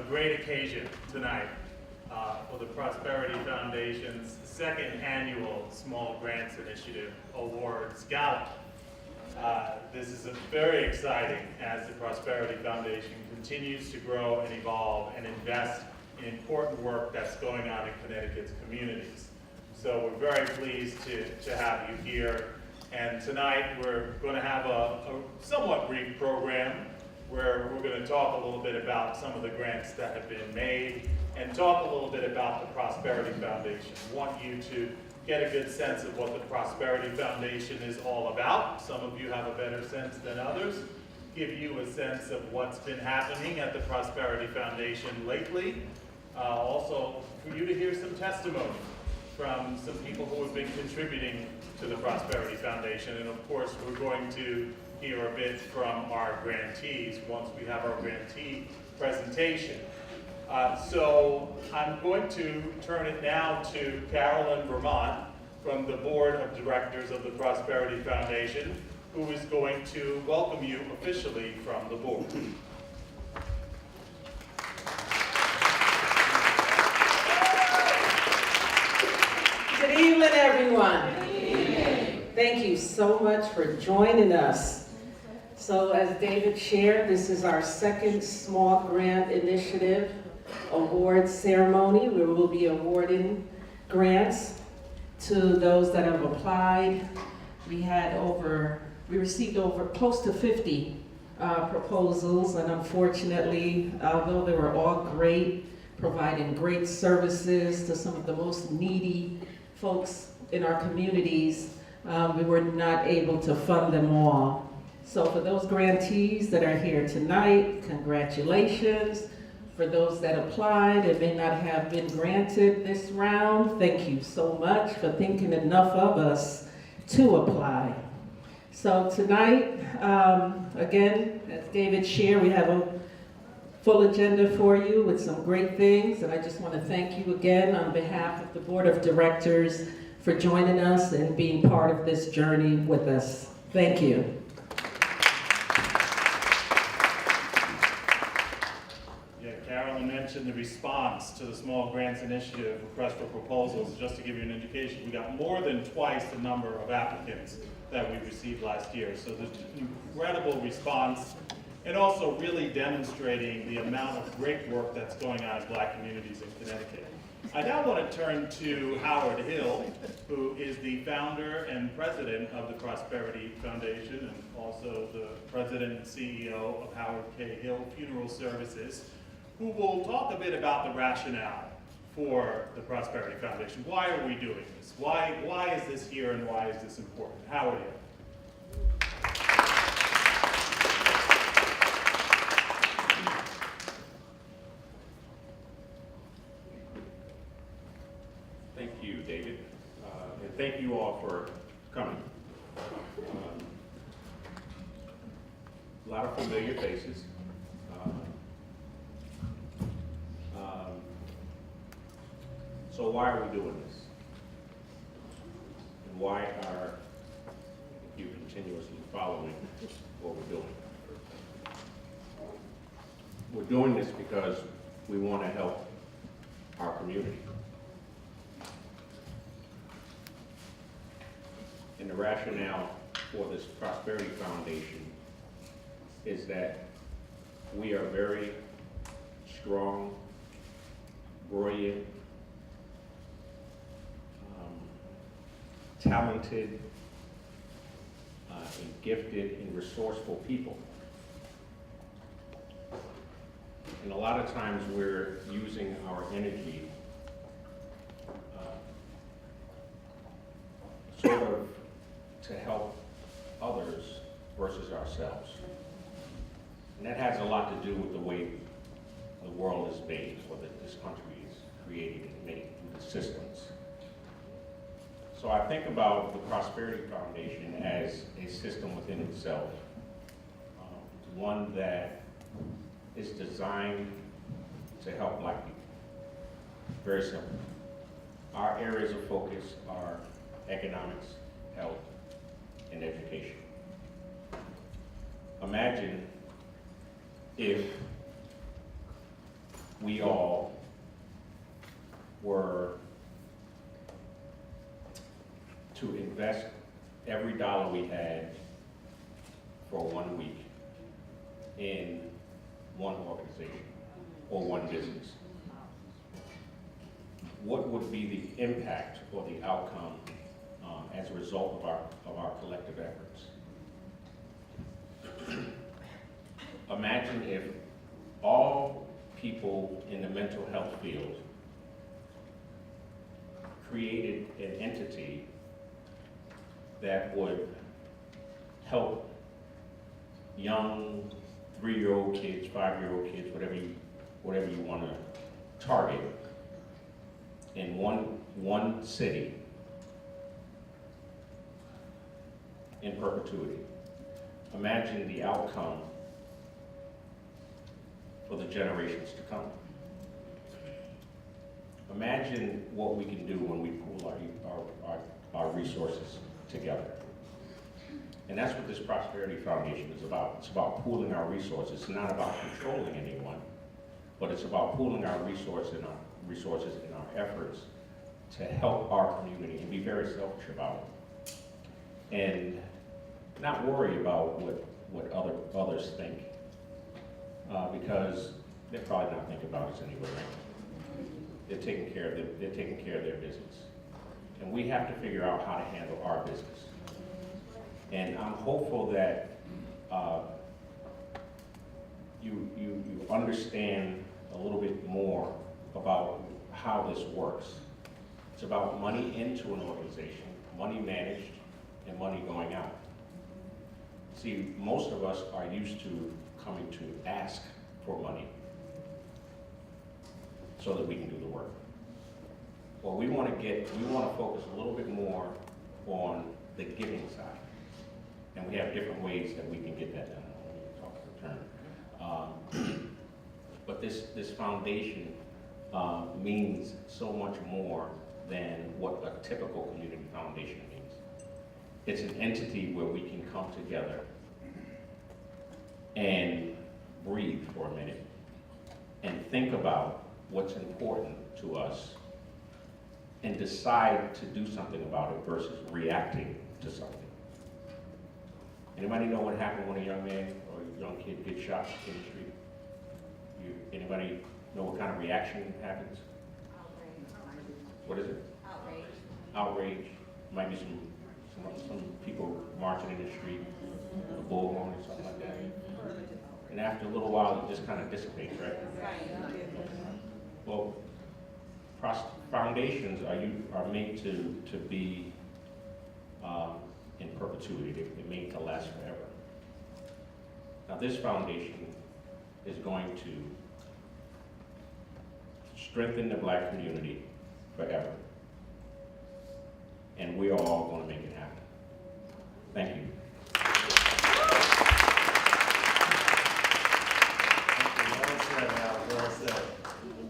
great occasion tonight for the Prosperity Foundation's second annual Small Grants Initiative Awards Gala. This is very exciting as the Prosperity Foundation continues to grow and evolve and invest in important work that's going on in Connecticut's communities. So we're very pleased to have you here. And tonight we're going to have a somewhat brief program where we're going to talk a little bit about some of the grants that have been made and talk a little bit about the Prosperity Foundation. I want you to get a good sense of what the Prosperity Foundation is all about. Some of you have a better sense than others. Give you a sense of what's been happening at the Prosperity Foundation lately. Also, for you to hear some testimony from some people who have been contributing to the Prosperity Foundation. And of course, we're going to hear a bit from our grantees once we have our grantee presentation. So I'm going to turn it now to Carolyn Vermont from the Board of Directors of the Prosperity Foundation, who is going to welcome you officially from the board. Good evening, everyone. Thank you so much for joining us. So as David shared, this is our second Small Grant Initiative Award ceremony where we'll be awarding grants to those that have applied. We received over close to 50 proposals, and unfortunately, although they were all great, providing great services to some of the most needy folks in our communities, we were not able to fund them all. So for those grantees that are here tonight, congratulations. For those that applied and may not have been granted this round, thank you so much for thinking enough of us to apply. So tonight, again, as David shared, we have a full agenda for you with some great things, and I just want to thank you again on behalf of the Board of Directors for joining us and being part of this journey with us. Thank you. Yeah, Carolyn mentioned the response to the Small Grants Initiative request for proposals. Just to give you an indication, we got more than twice the number of applicants that we received last year. So there's an incredible response, and also really demonstrating the amount of great work that's going on in Black communities in Connecticut. I now want to turn to Howard Hill, who is the founder and president of the Prosperity Foundation and also the president and CEO of Howard K. Hill Funeral Services, who will talk a bit about the rationale for the Prosperity Foundation. Why are we doing this? Why is this here and why is this important? Howard Hill. Thank you, David, and thank you all for coming. A lot of familiar faces. So why are we doing this? And why are you continuously following what we're doing? We're doing this because we want to help our community. And the rationale for this Prosperity Foundation is that we are very strong, brilliant, talented, and gifted and resourceful people. And a lot of times we're using our energy sort of to help others versus ourselves. And that has a lot to do with the way the world is made, or that this country is created and made, through the systems. So I think about the Prosperity Foundation as a system within itself, one that is designed to help Black people. Very simple. Our areas of focus are economics, health, and education. Imagine if we all were to invest every dollar we had for 1 week in one organization or one business, what would be the impact or the outcome as a result of our collective efforts? Imagine if all people in the mental health field created an entity that would help young 3-year-old kids, 5-year-old kids, whatever you want to target, in one city in perpetuity. Imagine the outcome for the generations to come. Imagine what we can do when we pool our resources together. And that's what this Prosperity Foundation is about. It's about pooling our resources. It's not about controlling anyone, but it's about pooling our resources and our efforts to help our community and be very selfish about it. And not worry about what others think, because they're probably not thinking about us anyway. They're taking care of their business. And we have to figure out how to handle our business. And I'm hopeful that you understand a little bit more about how this works. It's about money into an organization, money managed, and money going out. See, most of us are used to coming to ask for money so that we can do the work. Well, we want to focus a little bit more on the giving side. And we have different ways that we can get that done. Let me talk to the term. But this foundation means so much more than what a typical community foundation means. It's an entity where we can come together and breathe for a minute and think about what's important to us and decide to do something about it versus reacting to something. Anybody know what happened when a young man or a young kid gets shot in the street? Anybody know what kind of reaction happens? Outrage. What is it? Outrage. Outrage. Might be some people marching in the street, a bullhorn or something like that. And after a little while, it just kind of dissipates, right? Well, foundations are made to be in perpetuity. They're made to last forever. Now, this foundation is going to strengthen the Black community forever. And we are all going to make it happen. Thank you. Well said.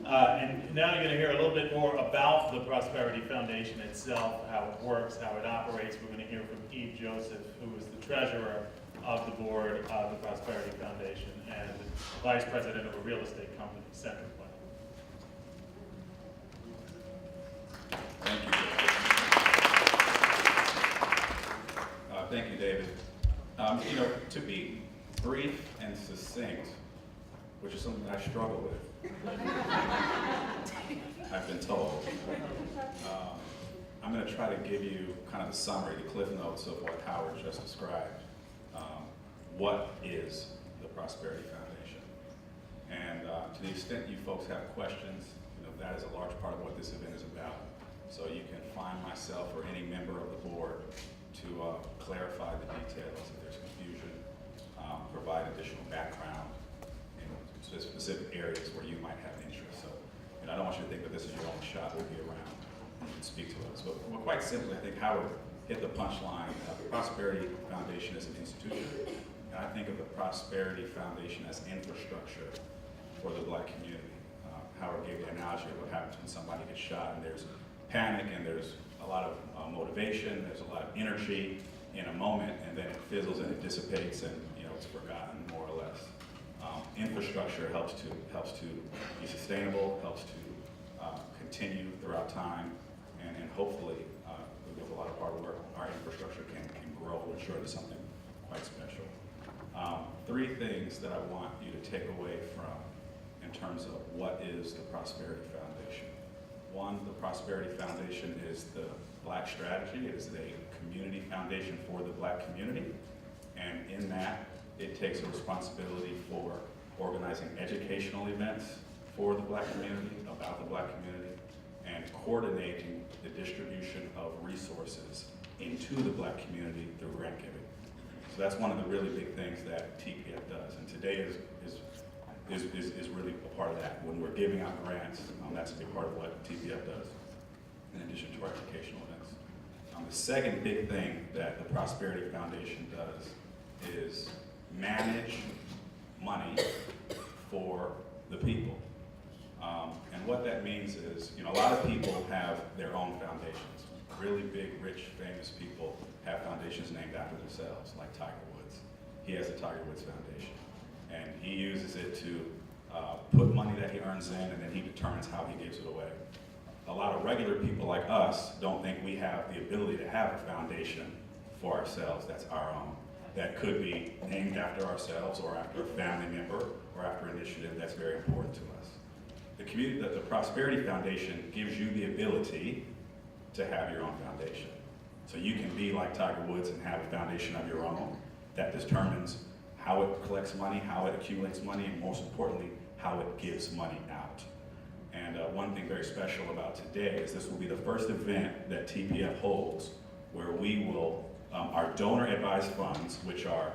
And now you're going to hear a little bit more about the Prosperity Foundation itself, how it works, how it operates. We're going to hear from Eve Joseph, who is the treasurer of the board of the Prosperity Foundation and vice president of a real estate company, Central Plan. Thank you. Thank you, David. To be brief and succinct, which is something I struggle with, I've been told. I'm going to try to give you kind of the summary, the cliff notes of what Howard just described. What is the Prosperity Foundation? And to the extent you folks have questions, that is a large part of what this event is about. So you can find myself or any member of the board to clarify the details if there's confusion, provide additional background in specific areas where you might have interest. So, I don't want you to think that this is your only shot. We'll be around and speak to us. But quite simply, I think Howard hit the punchline. The Prosperity Foundation is an institution, and I think of the Prosperity Foundation as infrastructure for the Black community. Howard gave the analogy of what happens when somebody gets shot, and there's panic, and there's a lot of motivation, there's a lot of energy in a moment, and then it fizzles and it dissipates, and it's forgotten more or less. Infrastructure helps to be sustainable, helps to continue throughout time, and hopefully, with a lot of hard work, our infrastructure can grow and ensure there's something quite special. 3 things that I want you to take away from in terms of what is the Prosperity Foundation. 1, the Prosperity Foundation is the Black strategy. It is a community foundation for the Black community, and in that, it takes a responsibility for organizing educational events for the Black community, about the Black community, and coordinating the distribution of resources into the Black community through grant giving. So that's one of the really big things that TPF does, and today is really a part of that. When we're giving out grants, that's a big part of what TPF does, in addition to our educational events. The second big thing that the Prosperity Foundation does is manage money for the people. And what that means is, a lot of people have their own foundations. Really big, rich, famous people have foundations named after themselves, like Tiger Woods. He has the Tiger Woods Foundation, and he uses it to put money that he earns in, and then he determines how he gives it away. A lot of regular people like us don't think we have the ability to have a foundation for ourselves that's our own, that could be named after ourselves or after a family member or after an initiative that's very important to us. The Prosperity Foundation gives you the ability to have your own foundation. So you can be like Tiger Woods and have a foundation of your own that determines how it collects money, how it accumulates money, and most importantly, how it gives money out. And one thing very special about today is this will be the first event that TPF holds where we will, our donor advised funds, which are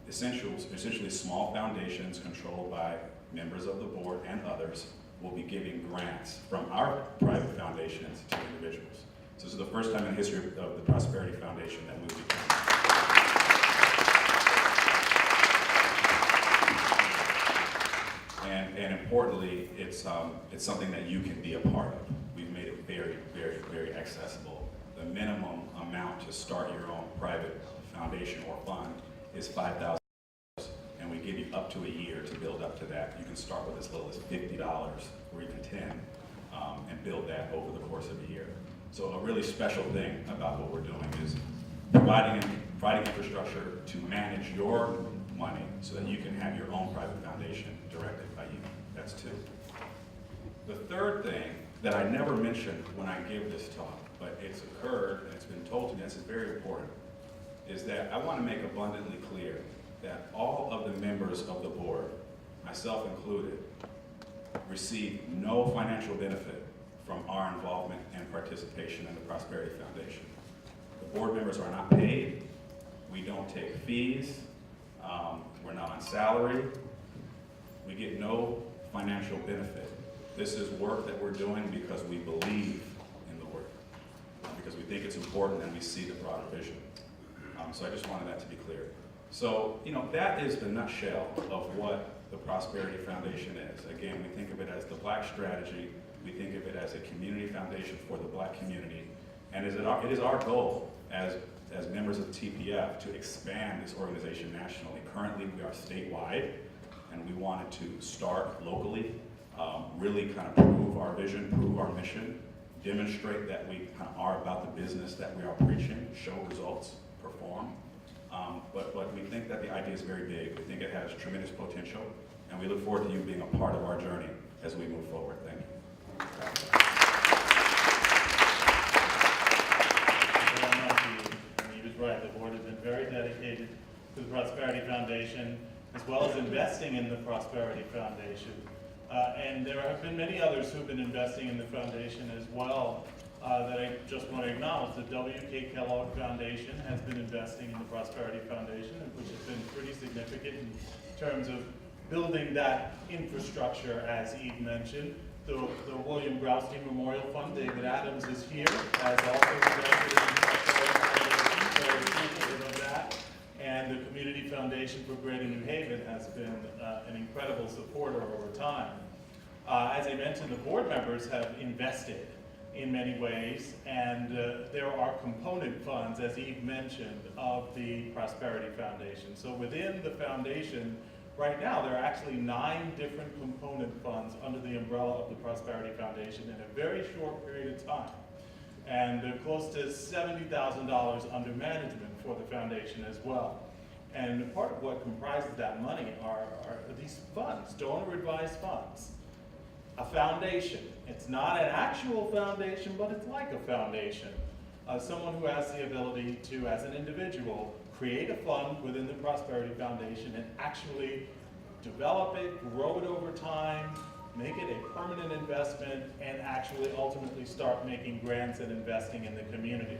essentially small foundations controlled by members of the board and others, will be giving grants from our private foundations to individuals. So this is the first time in the history of the Prosperity Foundation that we'll be doing. And importantly, it's something that you can be a part of. We've made it very, very, very accessible. The minimum amount to start your own private foundation or fund is $5,000, and we give you up to a year to build up to that. You can start with as little as $50 or even $10, and build that over the course of a year. So a really special thing about what we're doing is providing infrastructure to manage your money so that you can have your own private foundation directed by you. That's 2. The third thing that I never mentioned when I give this talk, but it's occurred and it's been told to me, this is very important, is that I want to make abundantly clear that all of the members of the board, myself included, receive no financial benefit from our involvement and participation in the Prosperity Foundation. The board members are not paid. We don't take fees. We're not on salary. We get no financial benefit. This is work that we're doing because we believe in the work, because we think it's important and we see the broader vision. So I just wanted that to be clear. So, that is the nutshell of what the Prosperity Foundation is. Again, we think of it as the Black strategy. We think of it as a community foundation for the Black community. And it is our goal as members of TPF to expand this organization nationally. Currently, we are statewide, and we wanted to start locally, really kind of prove our vision, prove our mission, demonstrate that we kind of are about the business that we are preaching, show results, perform. But we think that the idea is very big. We think it has tremendous potential, and we look forward to you being a part of our journey as we move forward. Thank you. He was right. The board has been very dedicated to the Prosperity Foundation, as well as investing in the Prosperity Foundation. And there have been many others who have been investing in the foundation as well, that I just want to acknowledge. The W.K. Kellogg Foundation has been investing in the Prosperity Foundation, which has been pretty significant in terms of building that infrastructure, as Eve mentioned. The William Graustein Memorial Fund, David Adams is here, has also invested in the Prosperity Foundation, very appreciative of that. And the Community Foundation for Greater New Haven has been an incredible supporter over time. As I mentioned, the board members have invested in many ways, and there are component funds, as Eve mentioned, of the Prosperity Foundation. So within the foundation, right now, there are actually 9 different component funds under the umbrella of the Prosperity Foundation in a very short period of time. And they're close to $70,000 under management for the foundation as well. And part of what comprises that money are these funds, donor-advised funds. A foundation. It's not an actual foundation, but it's like a foundation. Someone who has the ability to, as an individual, create a fund within the Prosperity Foundation and actually develop it, grow it over time, make it a permanent investment, and actually ultimately start making grants and investing in the community.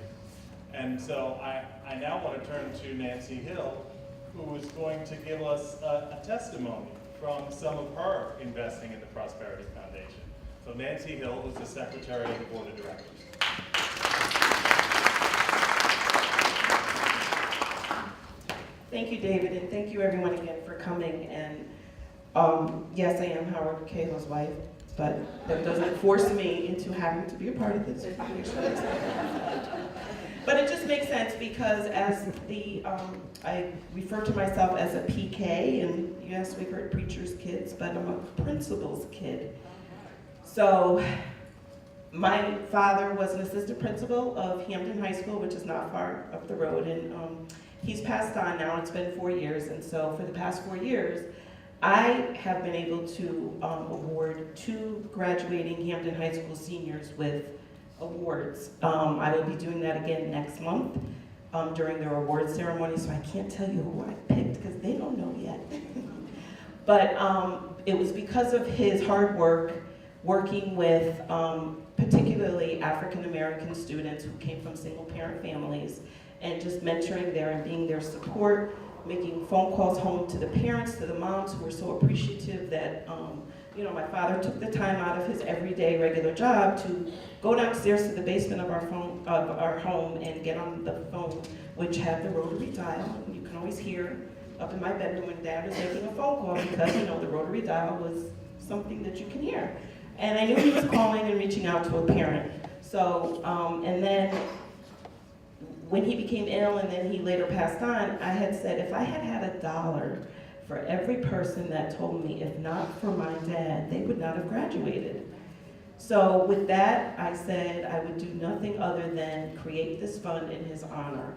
And so I now want to turn to Nancy Hill, who is going to give us a testimony from some of her investing in the Prosperity Foundation. So Nancy Hill is the Secretary of the Board of Directors. Thank you, David, and thank you everyone again for coming. And yes, I am Howard Cahill's wife, but that doesn't force me into having to be a part of this. But it just makes sense because as I refer to myself as a PK, and yes, we've heard preacher's kids, but I'm a principal's kid. So my father was an assistant principal of Hampton High School, which is not far up the road, and he's passed on now. It's been 4 years, and so for the past 4 years, I have been able to award 2 graduating Hampton High School seniors with awards. I will be doing that again next month during their awards ceremony, so I can't tell you who I picked because they don't know yet. But it was because of his hard work working with particularly African American students who came from single parent families, and just mentoring there and being their support, making phone calls home to the parents, to the moms who were so appreciative that you know, my father took the time out of his everyday regular job to go downstairs to the basement of our home and get on the phone, which had the rotary dial. You can always hear up in my bedroom when Dad was making a phone call because, you know, the rotary dial was something that you can hear. And I knew he was calling and reaching out to a parent. So, and then when he became ill and then he later passed on, I had said if I had had $1 for every person that told me, if not for my dad, they would not have graduated. So with that, I said I would do nothing other than create this fund in his honor.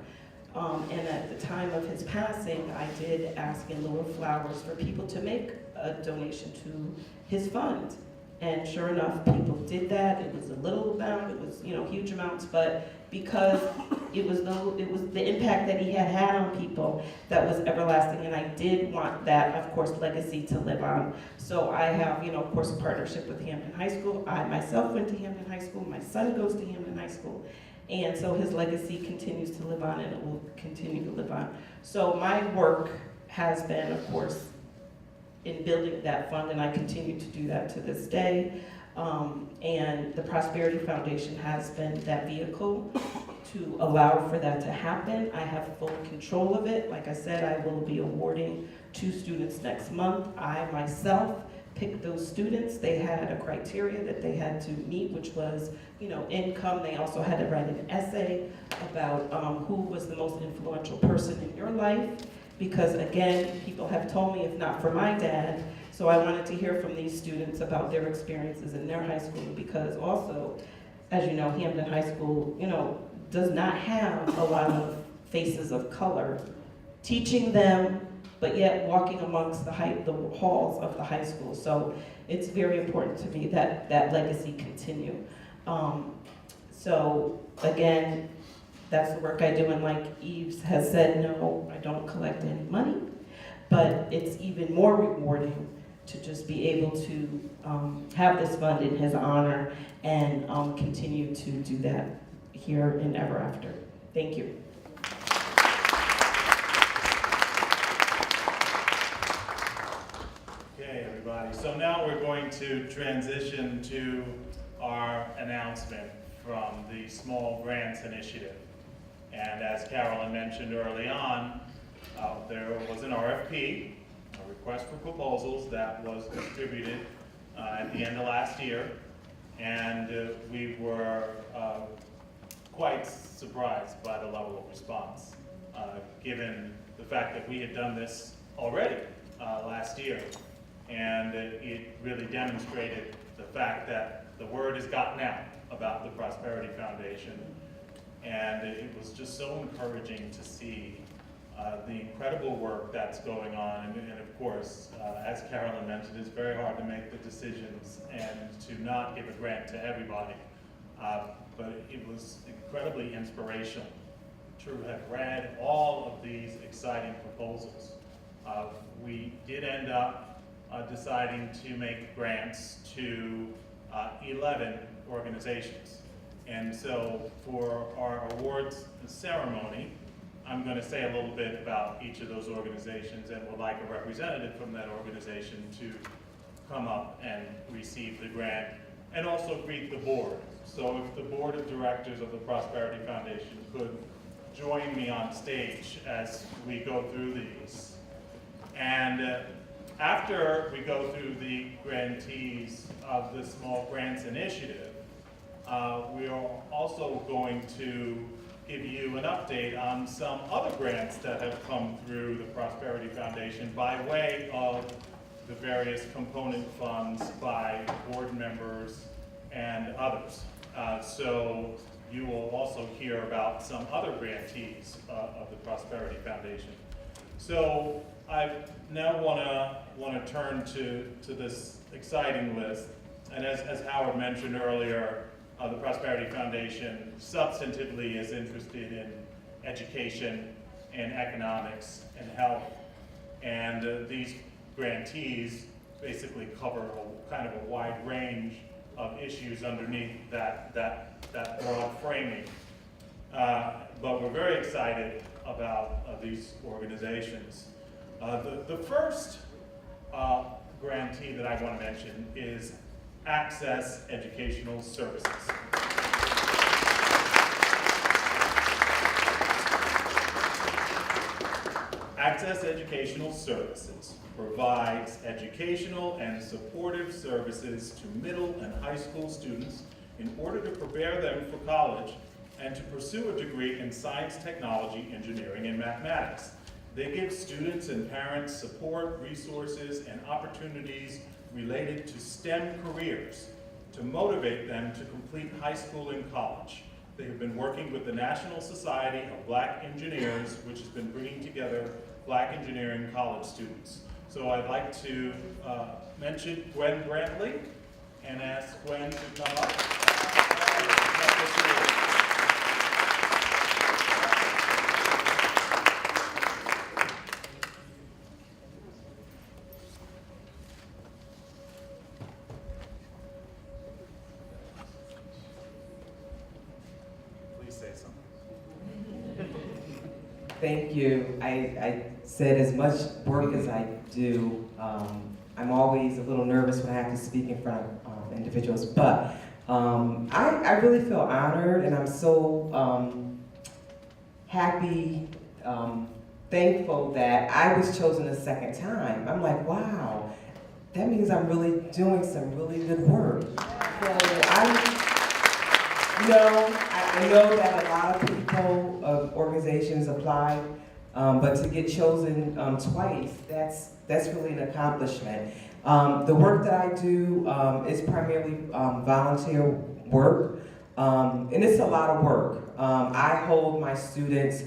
And at the time of his passing, I did ask in lieu of flowers for people to make a donation to his fund. And sure enough, people did that. It was a little amount, it was, you know, huge amounts, but because it was the impact that he had on people that was everlasting, and I did want that, of course, legacy to live on. So I have, you know, of course, a partnership with Hampton High School. I myself went to Hampton High School. My son goes to Hampton High School. And so his legacy continues to live on, and it will continue to live on. So my work has been, of course, in building that fund, and I continue to do that to this day. And the Prosperity Foundation has been that vehicle to allow for that to happen. I have full control of it. Like I said, I will be awarding 2 students next month. I myself picked those students. They had a criteria that they had to meet, which was, you know, income. They also had to write an essay about who was the most influential person in your life. Because again, people have told me, if not for my dad, so I wanted to hear from these students about their experiences in their high school, because also, as you know, Hampton High School, you know, does not have a lot of faces of color teaching them, but yet walking amongst the halls of the high school. So it's very important to me that that legacy continue. So again, that's the work I do, and like Yves has said, no, I don't collect any money, but it's even more rewarding to just be able to have this fund in his honor and continue to do that here and ever after. Thank you. Okay, everybody. So now we're going to transition to our announcement from the Small Grants Initiative. And as Carolyn mentioned early on, there was an RFP, a request for proposals, that was distributed at the end of last year. And we were quite surprised by the level of response, given the fact that we had done this already last year. And it really demonstrated the fact that the word has gotten out about the Prosperity Foundation. And it was just so encouraging to see the incredible work that's going on. And of course, as Carolyn mentioned, it's very hard to make the decisions and to not give a grant to everybody. But it was incredibly inspirational to have read all of these exciting proposals. We did end up deciding to make grants to 11 organizations. And so for our awards ceremony, I'm going to say a little bit about each of those organizations and would like a representative from that organization to come up and receive the grant and also greet the board. So if the board of directors of the Prosperity Foundation could join me on stage as we go through these. And after we go through the grantees of the Small Grants Initiative, we are also going to give you an update on some other grants that have come through the Prosperity Foundation by way of the various component funds by board members and others. So you will also hear about some other grantees of the Prosperity Foundation. So I now want to turn to this exciting list. And as Howard mentioned earlier, the Prosperity Foundation substantively is interested in education and economics and health. And these grantees basically cover kind of a wide range of issues underneath that broad framing. But we're very excited about these organizations. The first grantee that I want to mention is Access Educational Services. Access Educational Services provides educational and supportive services to middle and high school students in order to prepare them for college and to pursue a degree in science, technology, engineering, and mathematics. They give students and parents support, resources, and opportunities related to STEM careers to motivate them to complete high school and college. They have been working with the National Society of Black Engineers, which has been bringing together Black engineering college students. So I'd like to mention Gwen Brantley and ask Gwen to come up. Please say something. Thank you. I said as much work as I do, I'm always a little nervous when I have to speak in front of individuals, but I really feel honored, and I'm so happy, thankful that I was chosen a second time. I'm like, wow, that means I'm really doing some really good work. So I know that a lot of people, organizations apply, but to get chosen twice, that's really an accomplishment. The work that I do is primarily volunteer work, and it's a lot of work. I hold my students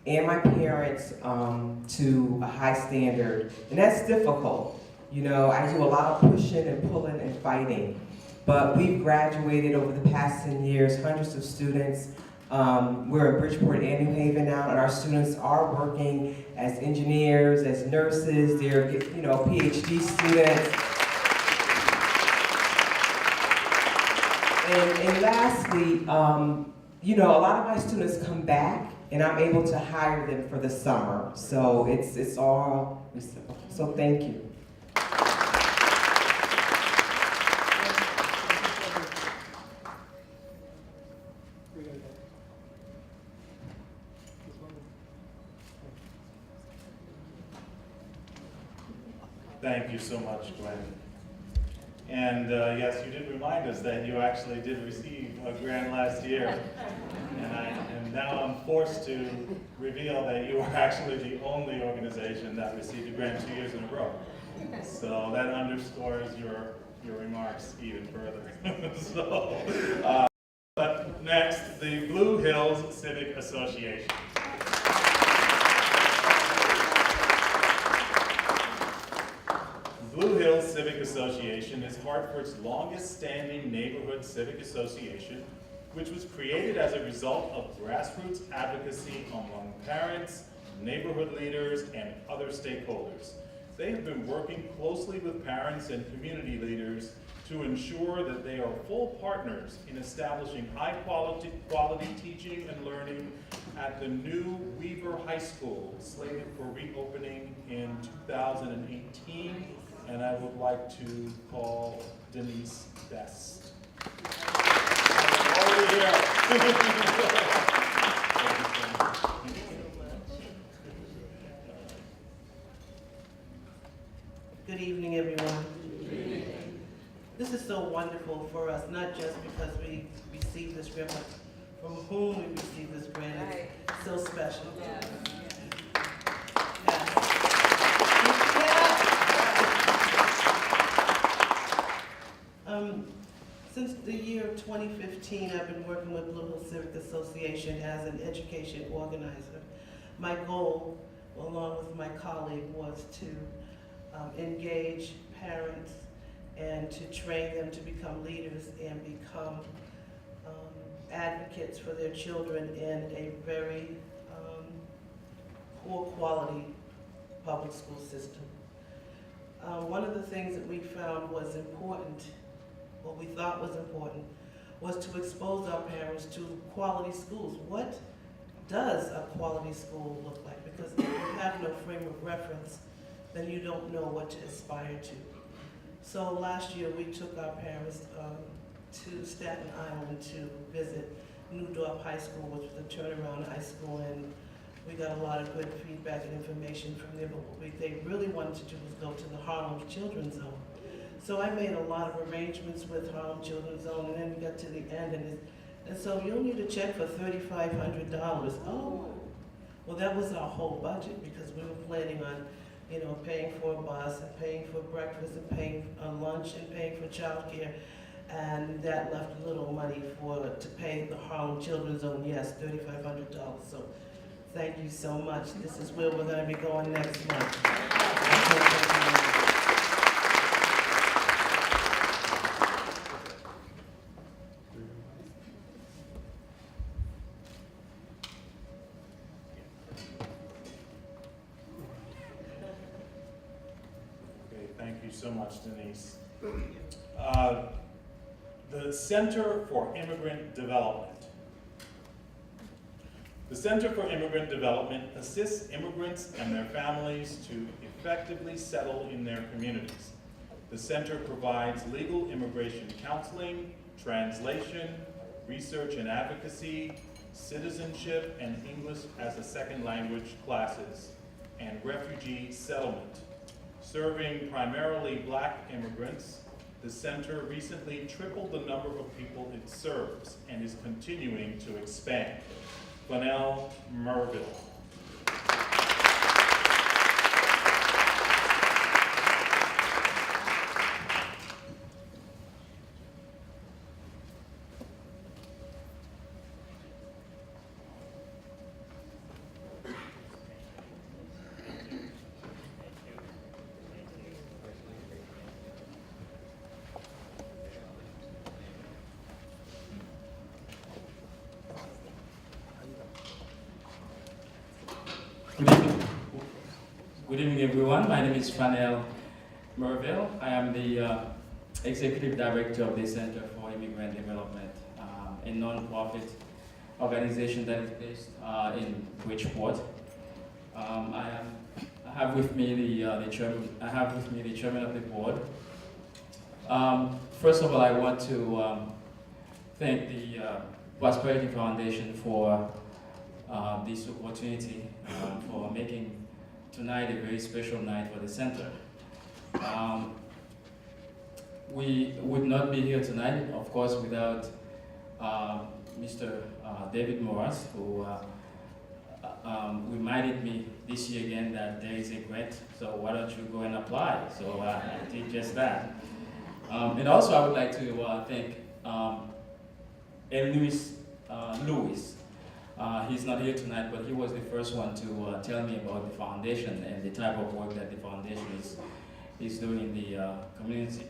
and my parents to a high standard, and that's difficult. I do a lot of pushing and pulling and fighting. But we've graduated over the past 10 years, hundreds of students. We're in Bridgeport and New Haven now, and our students are working as engineers, as nurses, they're PhD students. And lastly, a lot of my students come back, and I'm able to hire them for the summer. So it's all reciprocal. So thank you. Thank you so much, Gwen. And yes, you did remind us that you actually did receive a grant last year. And now I'm forced to reveal that you are actually the only organization that received a grant 2 years in a row. So that underscores your remarks even further. But next, the Blue Hills Civic Association. Blue Hills Civic Association is Hartford's longest-standing neighborhood civic association, which was created as a result of grassroots advocacy among parents, neighborhood leaders, and other stakeholders. They have been working closely with parents and community leaders to ensure that they are full partners in establishing high-quality teaching and learning at the new Weaver High School, slated for reopening in 2018. And I would like to call Denise Best. Over here. Good evening, everyone. This is so wonderful for us, not just because we received this grant, but from whom we received this grant. It's so special. Since the year of 2015, I've been working with Blue Hills Civic Association as an education organizer. My goal, along with my colleague, was to engage parents and to train them to become leaders and become advocates for their children in a very poor quality public school system. One of the things that we found was important, what we thought was important, was to expose our parents to quality schools. What does a quality school look like? Because if you have no frame of reference, then you don't know what to aspire to. So last year we took our parents to Staten Island to visit New Dorp High School, which was a turnaround high school, and we got a lot of good feedback and information from there, but what they really wanted to do was go to the Harlem Children's Zone. So I made a lot of arrangements with Harlem Children's Zone, and then we got to the end, and so you'll need a check for $3,500. Oh, well, that was our whole budget, because we were planning on, you know, paying for a bus and paying for breakfast and paying lunch and paying for childcare, and that left little money to pay the Harlem Children's Zone. Yes, $3,500. So thank you so much. This is where we're going to be going next month. Thank you so much, Denise. The Center for Immigrant Development. The Center for Immigrant Development assists immigrants and their families to effectively settle in their communities. The center provides legal immigration counseling, translation, research and advocacy, citizenship and English as a second language classes, and refugee settlement. Serving primarily Black immigrants, the center recently tripled the number of people it serves and is continuing to expand. Fanel Merville. Good evening, everyone. My name is Fanel Merville. I am the Executive Director of the Center for Immigrant Development, a non-profit organization that is based in Bridgeport. I have with me the chairman of the board. First of all, I want to thank the Prosperity Foundation for this opportunity, for making tonight a very special night for the center. We would not be here tonight, of course, without Mr. David Morris, who reminded me this year again that there is a grant, so why don't you go and apply? So I did just that. And also I would like to thank Louis. He's not here tonight, but he was the first one to tell me about the foundation and the type of work that the foundation is doing in the community.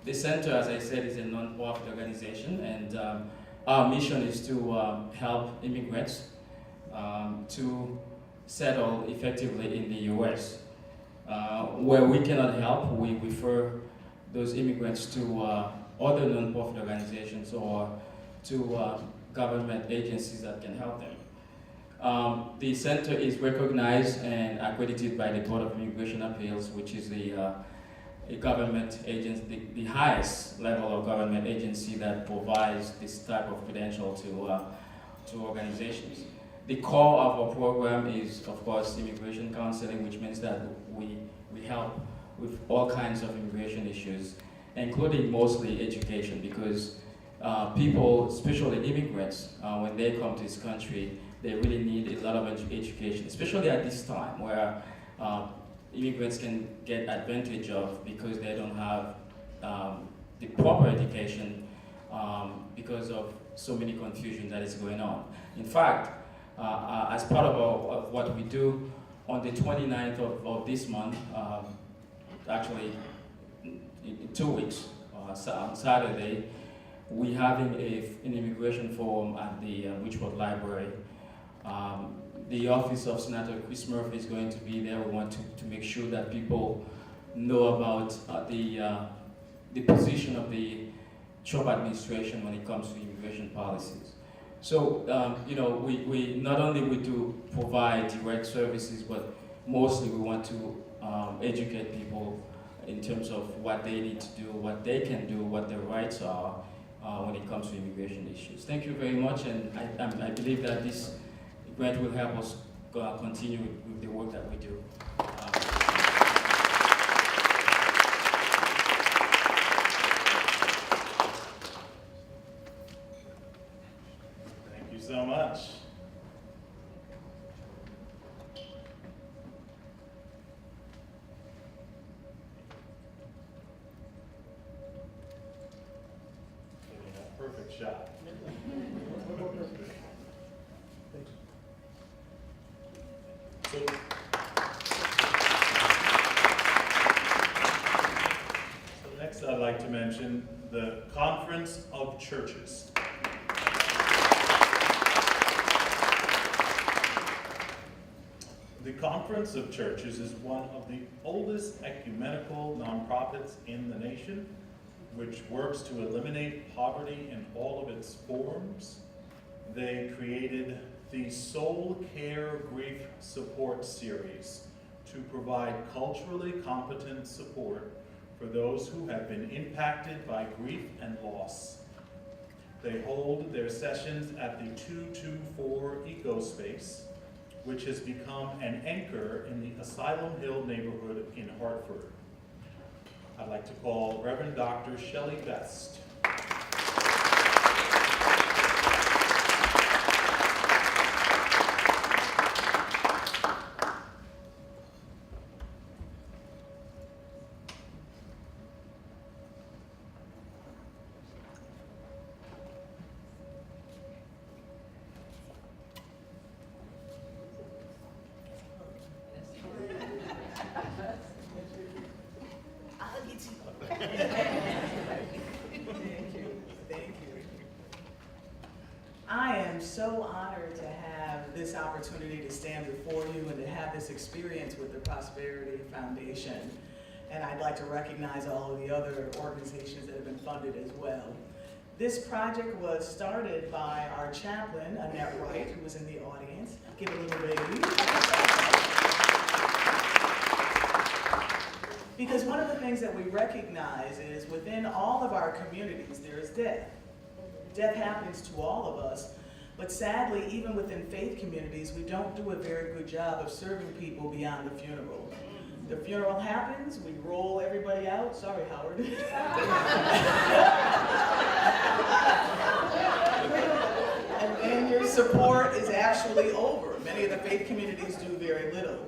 The center, as I said, is a non-profit organization, and our mission is to help immigrants to settle effectively in the U.S. Where we cannot help, we refer those immigrants to other non-profit organizations or to government agencies that can help them. The center is recognized and accredited by the Board of Immigration Appeals, which is a government agency, the highest level of government agency that provides this type of credential to organizations. The core of our program is, of course, immigration counseling, which means that we help with all kinds of immigration issues, including mostly education, because people, especially immigrants, when they come to this country, they really need a lot of education, especially at this time where immigrants can get advantage of because they don't have the proper education because of so many confusion that is going on. In fact, as part of what we do, on the 29th of this month, actually in 2 weeks, on Saturday, we're having an immigration forum at the Richwood Library. The office of Senator Chris Murphy is going to be there. We want to make sure that people know about the position of the Trump administration when it comes to immigration policies. So, we not only we do provide direct services, but mostly we want to educate people in terms of what they need to do, what they can do, what their rights are when it comes to immigration issues. Thank you very much, and I believe that this grant will help us continue with the work that we do. Thank you so much. Getting a perfect shot. So, next I'd like to mention the Conference of Churches. The Conference of Churches is one of the oldest ecumenical nonprofits in the nation, which works to eliminate poverty in all of its forms. They created the Soul Care Grief Support Series to provide culturally competent support for those who have been impacted by grief and loss. They hold their sessions at the 224 Eco Space, which has become an anchor in the Asylum Hill neighborhood in Hartford. I'd like to call Reverend Dr. Shelley Best. I am so honored to have this opportunity to stand before you and to have this experience with the Prosperity Foundation. And I'd like to recognize all of the other organizations that have been funded as well. This project was started by our chaplain, Annette Wright, who was in the audience. Give a little wave. Because one of the things that we recognize is within all of our communities, there is death. Death happens to all of us, but sadly, even within faith communities, we don't do a very good job of serving people beyond the funeral. The funeral happens, we roll everybody out. Sorry, Howard. And then your support is actually over. Many of the faith communities do very little.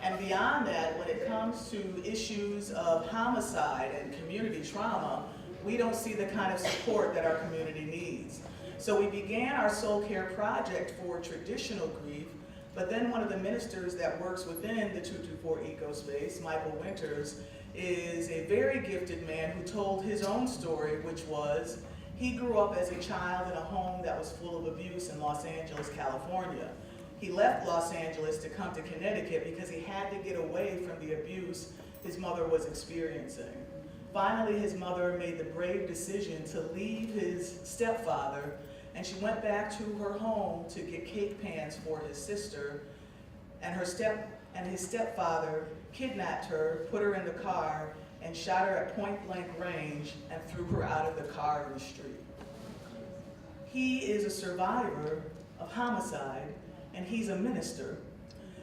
And beyond that, when it comes to issues of homicide and community trauma, we don't see the kind of support that our community needs. So we began our soul care project for traditional grief, but then one of the ministers that works within the 224 Ecospace, Michael Winters, is a very gifted man who told his own story, which was he grew up as a child in a home that was full of abuse in Los Angeles, California. He left Los Angeles to come to Connecticut because he had to get away from the abuse his mother was experiencing. Finally, his mother made the brave decision to leave his stepfather, and she went back to her home to get cake pans for his sister, and his stepfather kidnapped her, put her in the car, and shot her at point-blank range and threw her out of the car in the street. He is a survivor of homicide, and he's a minister.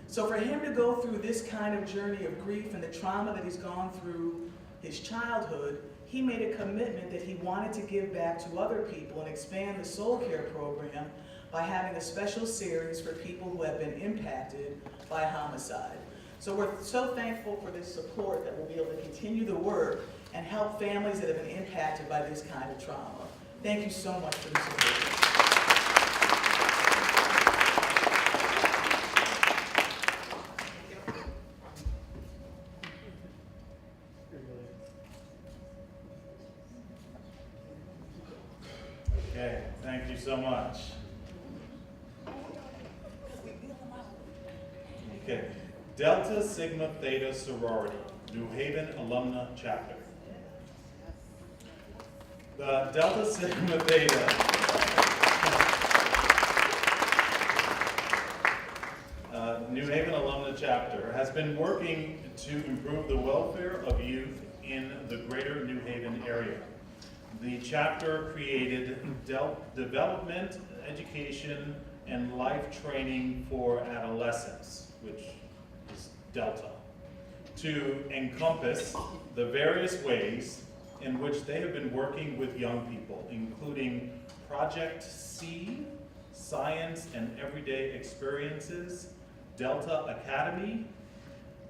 So for him to go through this kind of journey of grief and the trauma that he's gone through his childhood, he made a commitment that he wanted to give back to other people and expand the soul care program by having a special series for people who have been impacted by homicide. So we're so thankful for this support that we'll be able to continue the work and help families that have been impacted by this kind of trauma. Thank you so much for the support. Okay, thank you so much. Okay, Delta Sigma Theta Sorority, New Haven Alumna Chapter. The Delta Sigma Theta New Haven Alumna Chapter has been working to improve the welfare of youth in the greater New Haven area. The chapter created development, education, and life training for adolescents, which is Delta, to encompass the various ways in which they have been working with young people, including Project C, Science and Everyday Experiences, Delta Academy,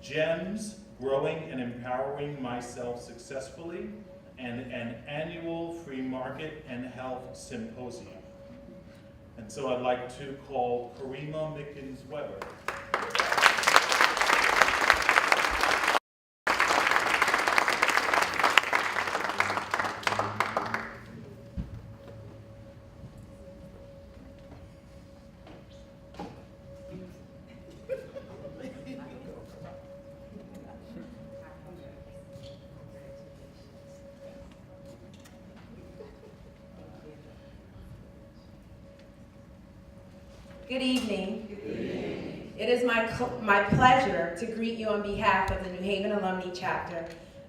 GEMS, Growing and Empowering Myself Successfully, and an annual free market and health symposium. And so I'd like to call Karima Mickens-Weber. Good evening. Good evening. It is my pleasure to greet you on behalf of the New Haven Alumni Chapter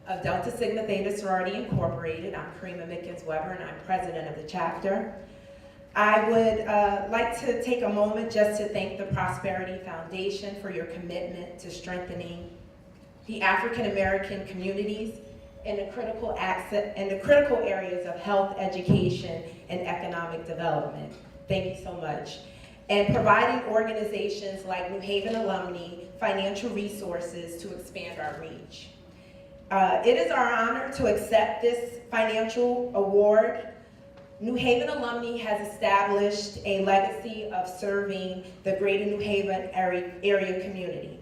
of Delta Sigma Theta Sorority Incorporated. I'm Karima Mickens-Weber, and I'm president of the chapter. I would like to take a moment just to thank the Prosperity Foundation for your commitment to strengthening the African American communities in the critical areas of health, education, and economic development. Thank you so much. And providing organizations like New Haven Alumni financial resources to expand our reach. It is our honor to accept this financial award. New Haven Alumni has established a legacy of serving the greater New Haven area community.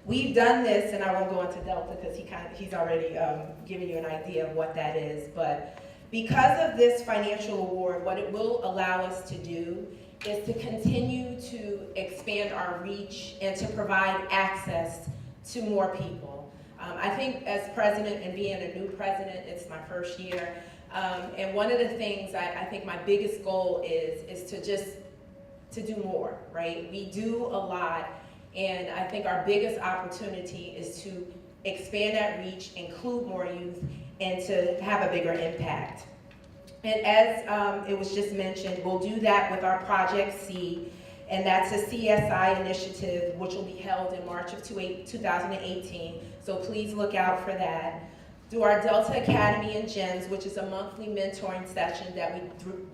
We've done this, and I won't go into Delta because he's already given you an idea of what that is, but because of this financial award, what it will allow us to do is to continue to expand our reach and to provide access to more people. I think as president and being a new president, it's my first year, and one of the things I think my biggest goal is to do more, right? We do a lot, and I think our biggest opportunity is to expand that reach, include more youth, and to have a bigger impact. And as it was just mentioned, we'll do that with our Project C, and that's a CSI initiative which will be held in March of 2018, so please look out for that. do our Delta Academy and Gens, which is a monthly mentoring session that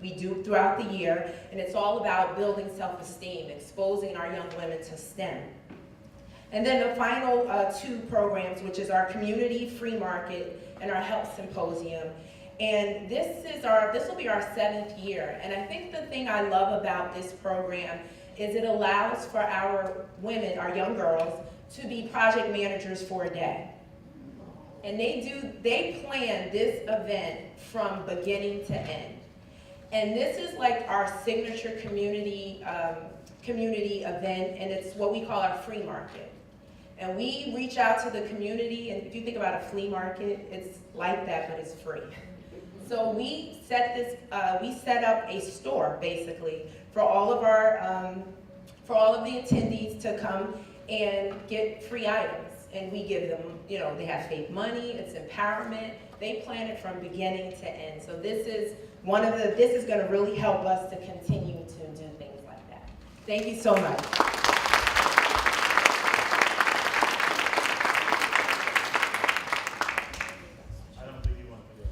we do throughout the year, and it's all about building self-esteem, exposing our young women to STEM. And then the final 2 programs, which is our community free market and our health symposium. And this will be our 7th year. And I think the thing I love about this program is it allows for our women, our young girls, to be project managers for a day. And they plan this event from beginning to end. And this is like our signature community event, and it's what we call our free market. And we reach out to the community, and if you think about a flea market, it's like that, but it's free. So we set up a store basically for all of the attendees to come and get free items. And we give them, they have fake money, it's empowerment. They plan it from beginning to end. So this is going to really help us to continue to do things like that. Thank you so much. I don't think you want to do it.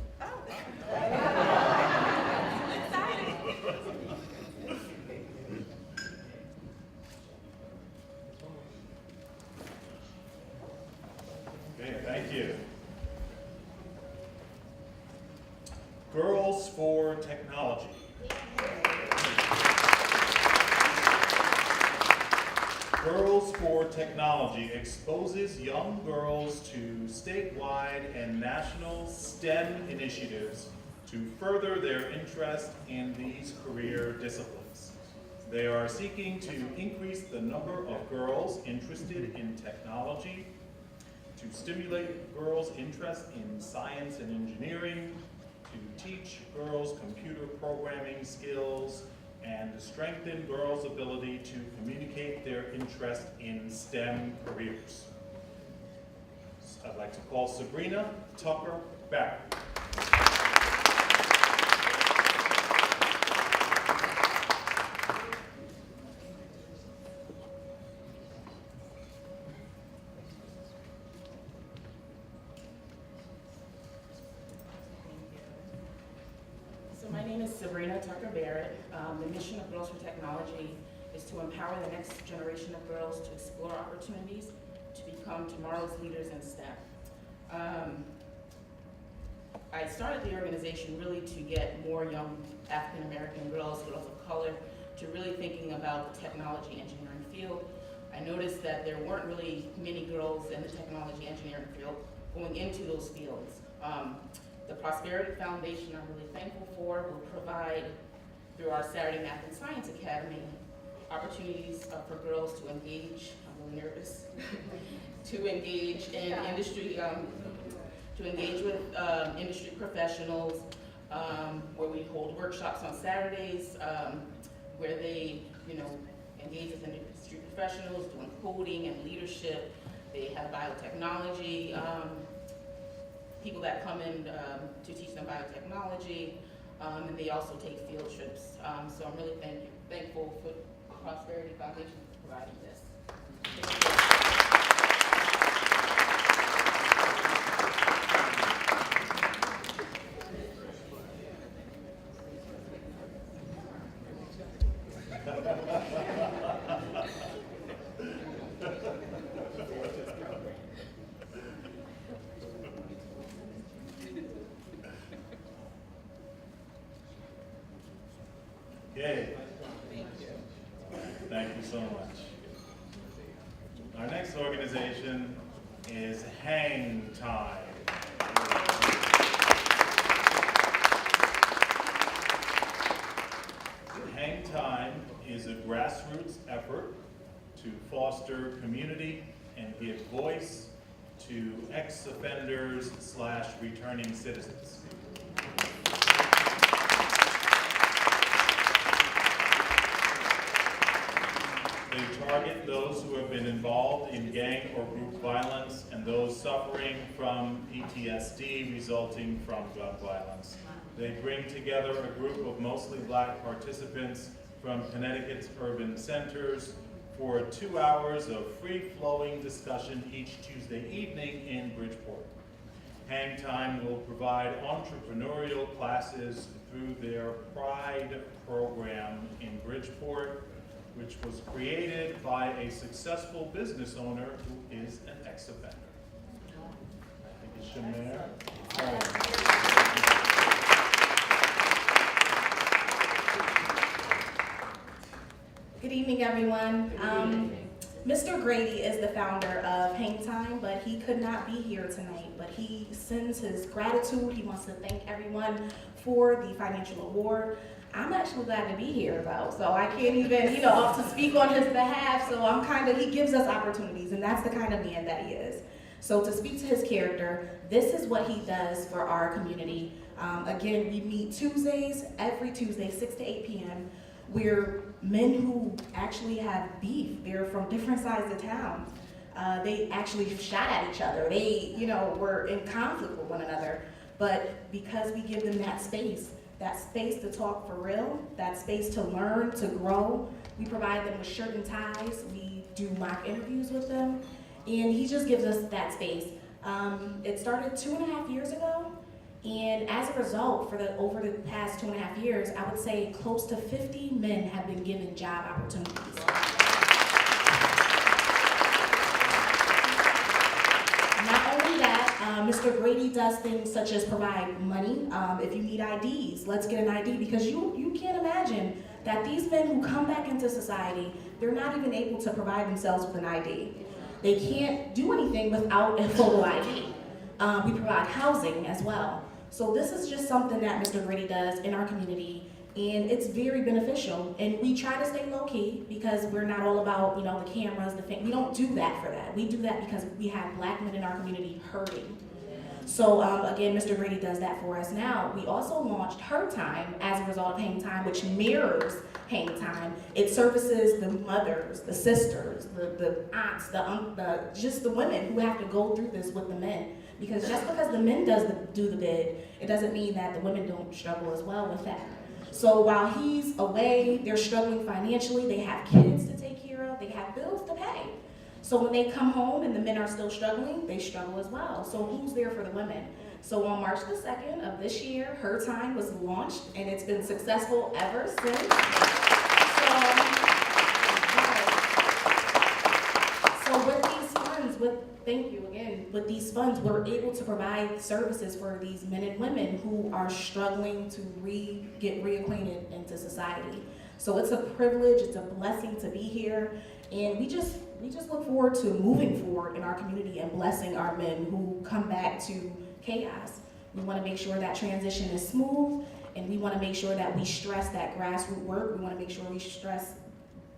Okay, thank you. Girls for Technology. Girls for Technology exposes young girls to statewide and national STEM initiatives to further their interest in these career disciplines. They are seeking to increase the number of girls interested in technology, to stimulate girls' interest in science and engineering, to teach girls computer programming skills, and to strengthen girls' ability to communicate their interest in STEM careers. I'd like to call Sabrina Tucker Barrett. So my name is Sabrina Tucker Barrett. The mission of Girls for Technology is to empower the next generation of girls to explore opportunities to become tomorrow's leaders in STEM. I started the organization really to get more young African American girls of color, to really thinking about the technology engineering field. I noticed that there weren't really many girls in the technology engineering field going into those fields. The Prosperity Foundation, I'm really thankful for, will provide, through our Saturday Math and Science Academy, opportunities for girls to engage, I'm really nervous, to engage in industry, to engage with industry professionals, where we hold workshops on Saturdays, where they, engage with industry professionals doing coding and leadership. They have biotechnology, people that come in to teach them biotechnology, and they also take field trips. So I'm really thankful for the Prosperity Foundation for providing this. Okay. Thank you so much. Our next organization is Hang Time. Hang Time is a grassroots effort to foster community and give voice to ex-offenders / returning citizens. They target those who have been involved in gang or group violence and those suffering from PTSD resulting from gun violence. They bring together a group of mostly Black participants from Connecticut's urban centers for 2 hours of free-flowing discussion each Tuesday evening in Bridgeport. Hang Time will provide entrepreneurial classes through their Pride program in Bridgeport, which was created by a successful business owner who is an ex-offender. I think it's Shamir. Good evening, everyone. Mr. Grady is the founder of Hang Time, but he could not be here tonight. But he sends his gratitude. He wants to thank everyone for the financial award. I'm actually glad to be here, though, so I can't even, to speak on his behalf. So he gives us opportunities, and that's the kind of man that he is. So to speak to his character, this is what he does for our community. Again, we meet every Tuesday, 6 to 8 p.m. We're men who actually have beef. They're from different sides of town. They actually shot at each other. They, were in conflict with one another. But because we give them that space to talk for real, that space to learn, to grow, we provide them with shirt and ties. We do mock interviews with them. And he just gives us that space. It started 2.5 years ago. And as a result, over the past 2.5 years, I would say close to 50 men have been given job opportunities. Not only that, Mr. Grady does things such as provide money. If you need IDs, let's get an ID, because you can't imagine that these men who come back into society, they're not even able to provide themselves with an ID. They can't do anything without a photo ID. We provide housing as well. So this is just something that Mr. Grady does in our community, and it's very beneficial. And we try to stay low key because we're not all about, the cameras, we don't do that for that. We do that because we have Black men in our community hurting. So again, Mr. Grady does that for us now. We also launched Her Time as a result of Hang Time, which mirrors Hang Time. It services the mothers, the sisters, the aunts, just the women who have to go through this with the men. Because just because the men do the bid, it doesn't mean that the women don't struggle as well with that. So while he's away, they're struggling financially, they have kids to take care of, they have bills to pay. So when they come home and the men are still struggling, they struggle as well. So who's there for the women? So on March the 2nd of this year, Her Time was launched, and it's been successful ever since. So with these funds, thank you again, with these funds, we're able to provide services for these men and women who are struggling to get reacquainted into society. So it's a privilege, it's a blessing to be here, and we just look forward to moving forward in our community and blessing our men who come back to chaos. We want to make sure that transition is smooth, and we want to make sure that we stress that grassroots work. We want to make sure we stress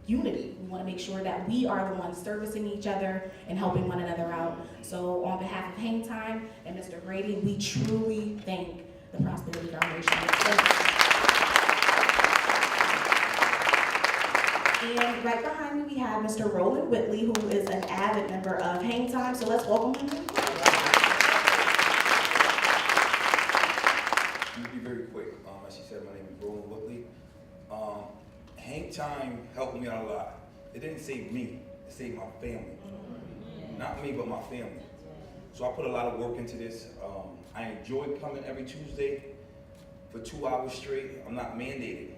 unity. We want to make sure that we are the ones servicing each other and helping one another out. So on behalf of Hang Time and Mr. Grady, we truly thank the Prosperity Foundation. And right behind me, we have Mr. Roland Whitley, who is an avid member of Hang Time. So let's welcome him. I'm gonna be very quick. As she said, my name is Roland Whitley. Hang Time helped me out a lot. It didn't save me, it saved my family. Not me, but my family. So I put a lot of work into this. I enjoy coming every Tuesday for 2 hours straight. I'm not mandated,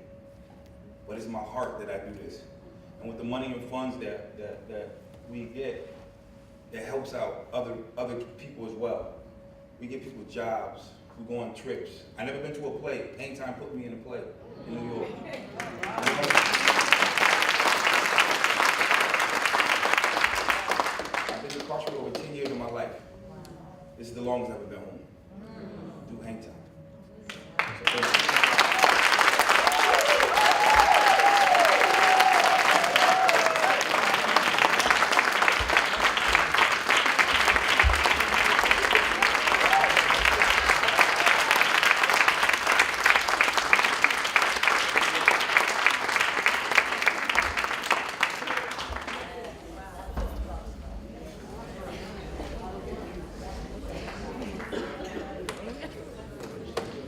but it's my heart that I do this. And with the money and funds that we get, it helps out other people as well. We give people jobs, we go on trips. I never been to a play. Hang Time put me in a play in New York. I've been incarcerated over 10 years of my life. This is the longest I've ever been home. Do Hang Time. So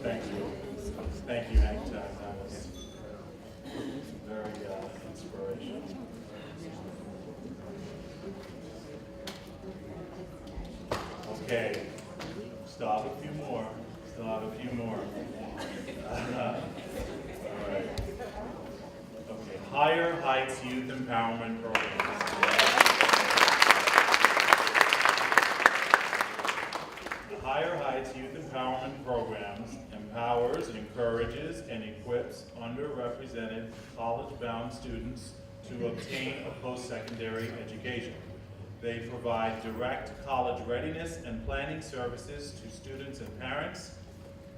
thank you. Thank you, Hank. That was very inspirational. Okay, Still have a few more. Still have a few more. All right. Okay, Higher Heights Youth Empowerment Programs. The Higher Heights Youth Empowerment Programs empowers, encourages, and equips underrepresented college-bound students to obtain a post-secondary education. They provide direct college readiness and planning services to students and parents.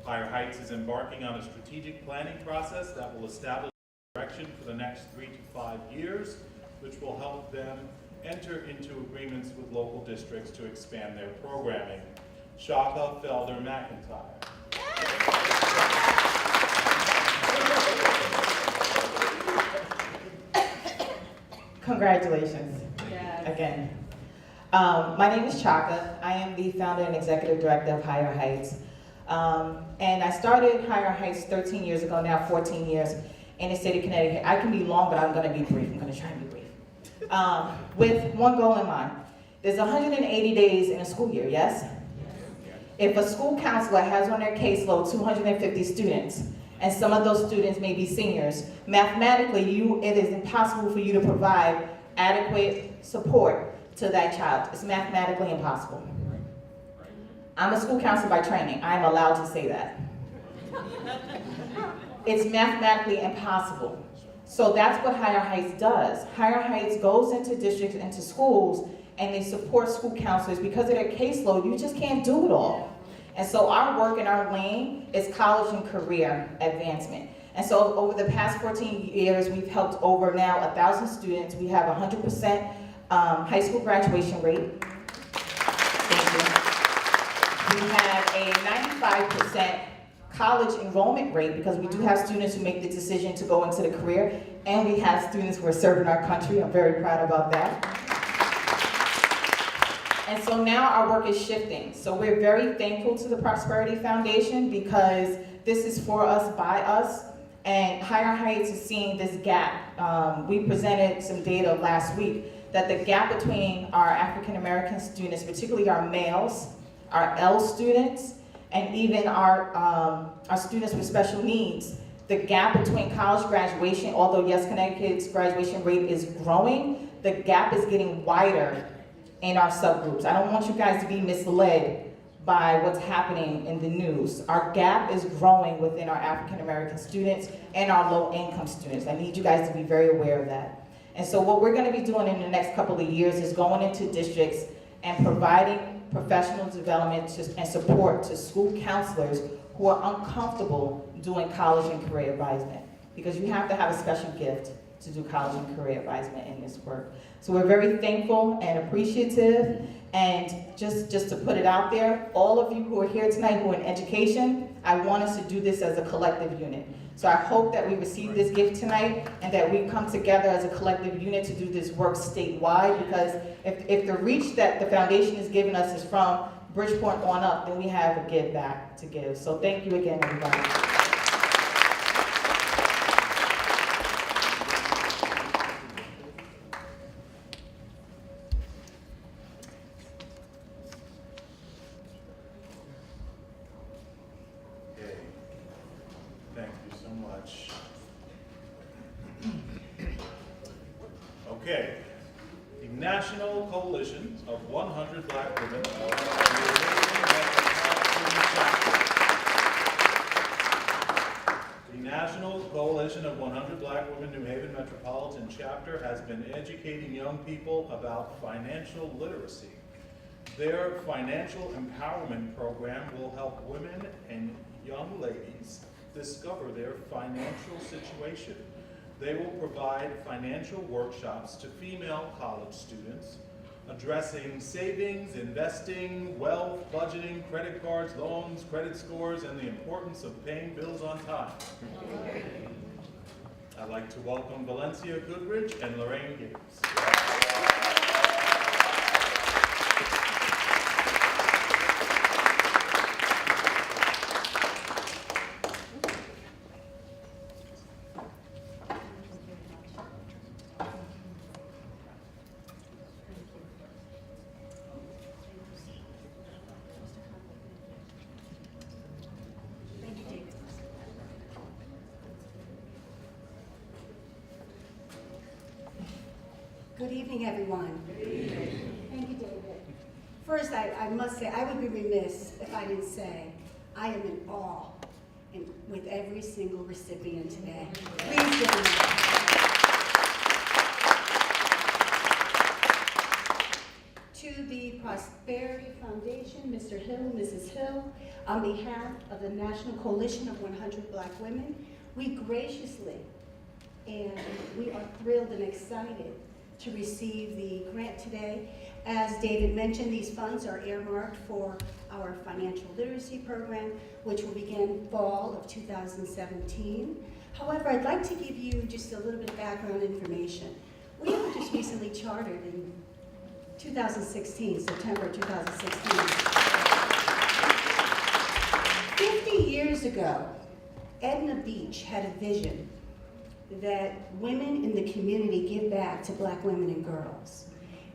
Higher Heights is embarking on a strategic planning process that will establish direction for the next 3 to 5 years, which will help them enter into agreements with local districts to expand their programming. Shaka Felder McIntyre. Congratulations again. My name is Chaka. I am the founder and executive director of Higher Heights. And I started Higher Heights 13 years ago, now 14 years, in the state of Connecticut. I can be long, but I'm going to be brief. I'm going to try and be brief. With one goal in mind. There's 180 days in a school year, yes? If a school counselor has on their caseload 250 students, and some of those students may be seniors, mathematically, it is impossible for you to provide adequate support to that child. It's mathematically impossible. I'm a school counselor by training. I am allowed to say that. It's mathematically impossible. So that's what Higher Heights does. Higher Heights goes into districts, into schools, and they support school counselors. Because of their caseload, you just can't do it all. And so our work in our lane is college and career advancement. And so over the past 14 years, we've helped over now 1,000 students. We have 100% high school graduation rate. Thank you. We have a 95% college enrollment rate, because we do have students who make the decision to go into the career, and we have students who are serving our country. I'm very proud about that. And so now our work is shifting. So we're very thankful to the Prosperity Foundation, because this is for us, by us, and Higher Heights is seeing this gap. We presented some data last week that the gap between our African American students, particularly our males, our L students, and even our students with special needs, the gap between college graduation, although yes, Connecticut's graduation rate is growing, the gap is getting wider in our subgroups. I don't want you guys to be misled by what's happening in the news. Our gap is growing within our African American students and our low income students. I need you guys to be very aware of that. And so what we're gonna be doing in the next couple of years is going into districts and providing professional development and support to school counselors who are uncomfortable doing college and career advisement, because you have to have a special gift to do college and career advisement in this work. So we're very thankful and appreciative, and just to put it out there, all of you who are here tonight who are in education, I want us to do this as a collective unit. So I hope that we receive this gift tonight and that we come together as a collective unit to do this work statewide, because if the reach that the foundation is giving us is from Bridgeport on up, then we have a give back to give. So thank you again, everybody. Okay, the National Coalition of 100 Black Women. The National Coalition of 100 Black Women New Haven Metropolitan Chapter has been educating young people about financial literacy. Their financial empowerment program will help women and young ladies discover their financial situation. They will provide financial workshops to female college students addressing savings, investing, wealth, budgeting, credit cards, loans, credit scores, and the importance of paying bills on time. I'd like to welcome Valencia Goodrich and Lorraine Gibbs. Good evening, everyone. Good evening. Thank you, David. First, I must say, I would be remiss if I didn't say I am in awe with every single recipient today. Please give them to the Prosperity Foundation, Mr. Hill, Mrs. Hill, on behalf of the National Coalition of 100 Black Women, we graciously and we are thrilled and excited to receive the grant today. As David mentioned, these funds are earmarked for our financial literacy program, which will begin fall of 2017. However, I'd like to give you just a little bit of background information. We were just recently chartered in 2016, September 2016. 50 years ago, Edna Beach had a vision that women in the community give back to Black women and girls.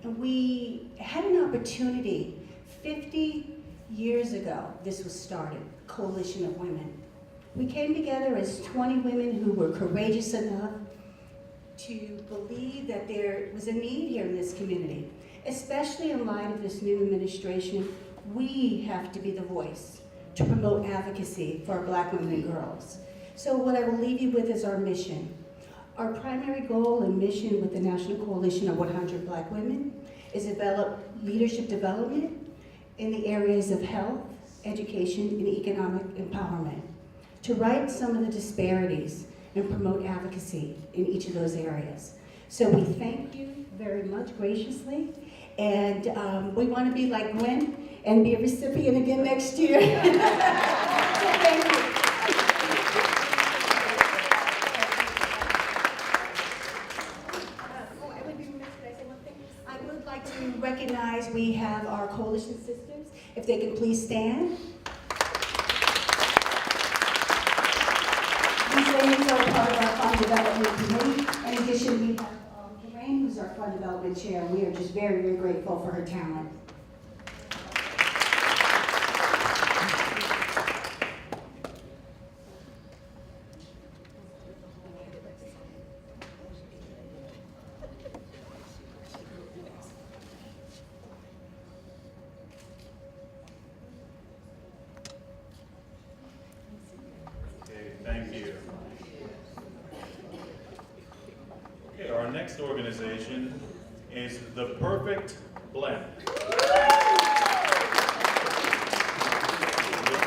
And we had an opportunity 50 years ago, this was started, Coalition of Women. We came together as 20 women who were courageous enough to believe that there was a need here in this community, especially in light of this new administration. We have to be the voice to promote advocacy for our Black women and girls. So what I will leave you with is our mission. Our primary goal and mission with the National Coalition of 100 Black Women is develop leadership development in the areas of health, education, and economic empowerment, to right some of the disparities and promote advocacy in each of those areas. So we thank you very much graciously, and we want to be like Gwen and be a recipient again next year. So thank you. Recognize we have our coalition sisters. If they can please stand. These ladies are part of our fund development committee. In addition, we have Lorraine, who's our fund development chair. We are just very, very grateful for her talent. Thank you. Okay, our next organization is The Perfect Blend. The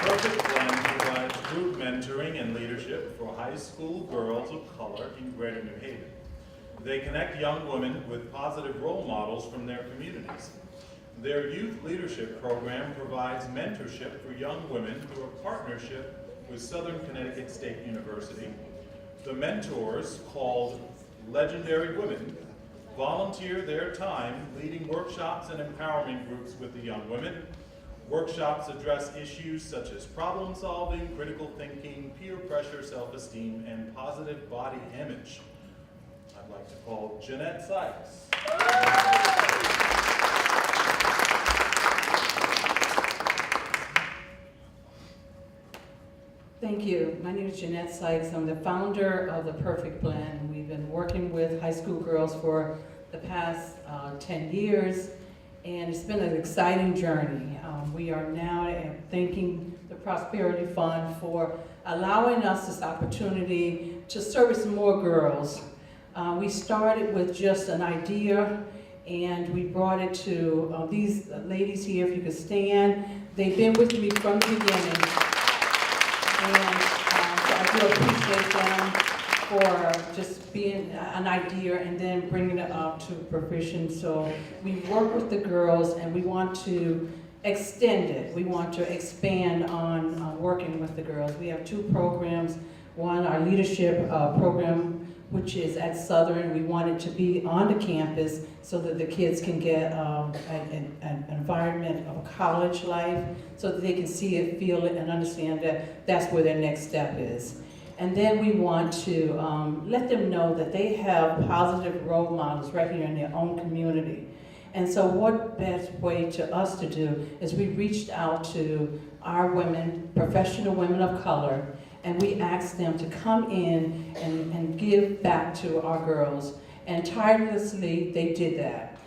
Perfect Blend provides group mentoring and leadership for high school girls of color in Greater New Haven. They connect young women with positive role models from their communities. Their youth leadership program provides mentorship for young women through a partnership with Southern Connecticut State University. The mentors, called Legendary Women, volunteer their time leading workshops and empowerment groups with the young women. Workshops address issues such as problem solving, critical thinking, peer pressure, self-esteem, and positive body image. I'd like to call Jeanette Sykes. Thank you. My name is Jeanette Sykes. I'm the founder of The Perfect Blend. We've been working with high school girls for the past 10 years, and it's been an exciting journey. We are now thanking the Prosperity Fund for allowing us this opportunity to service more girls. We started with just an idea, and we brought it to these ladies here, if you could stand. They've been with me from the beginning. And so I do appreciate them for just being an idea and then bringing it up to fruition. So we work with the girls and we want to extend it. We want to expand on working with the girls. We have two programs. One, our leadership program, which is at Southern. We want it to be on the campus so that the kids can get an environment of a college life, so that they can see it, feel it, and understand that that's where their next step is. And then we want to let them know that they have positive role models right here in their own community. And so what best way to us to do is we reached out to our women, professional women of color, and we asked them to come in and give back to our girls. And tirelessly, they did that.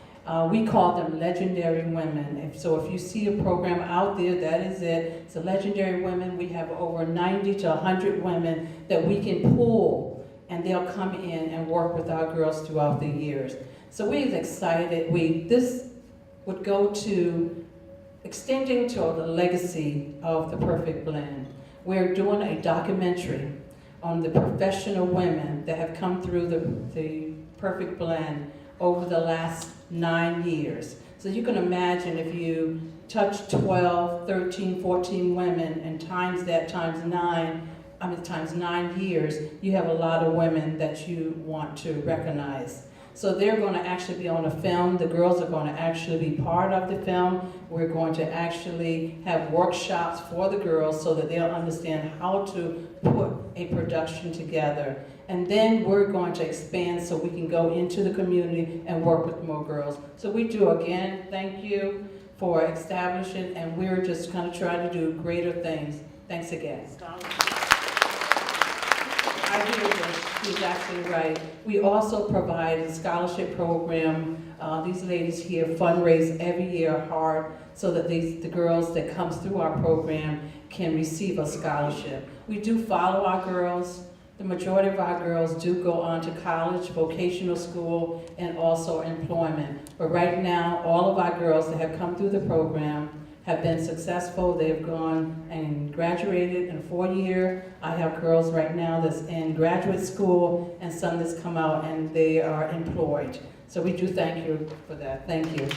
We call them legendary women. So if you see a program out there, that is it. It's a legendary women. We have over 90 to 100 women that we can pull, and they'll come in and work with our girls throughout the years. So we're excited. This would go to extending to the legacy of the Perfect Blend. We're doing a documentary on the professional women that have come through the Perfect Blend over the last 9 years. So you can imagine if you touch 12, 13, 14 women and times that times 9 years, you have a lot of women that you want to recognize. So they're going to actually be on a film. The girls are going to actually be part of the film. We're going to actually have workshops for the girls so that they'll understand how to put a production together. And then we're going to expand so we can go into the community and work with more girls. So we do, again, thank you for establishing, and we're just kind of trying to do greater things. Thanks again. I hear this. She's actually right. We also provide a scholarship program. These ladies here fundraise every year hard so that the girls that comes through our program can receive a scholarship. We do follow our girls. The majority of our girls do go on to college, vocational school, and also employment. But right now, all of our girls that have come through the program have been successful. They've gone and graduated in 4 years. I have girls right now that's in graduate school and some that's come out and they are employed. So we do thank you for that. Thank you.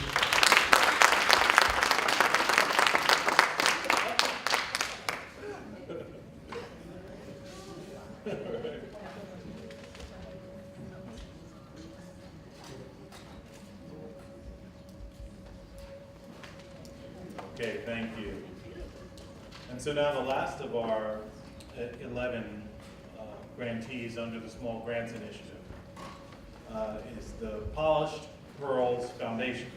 Okay, thank you. And so now the last of our 11 grantees under the Small Grants Initiative is the Polished Pearls Foundation.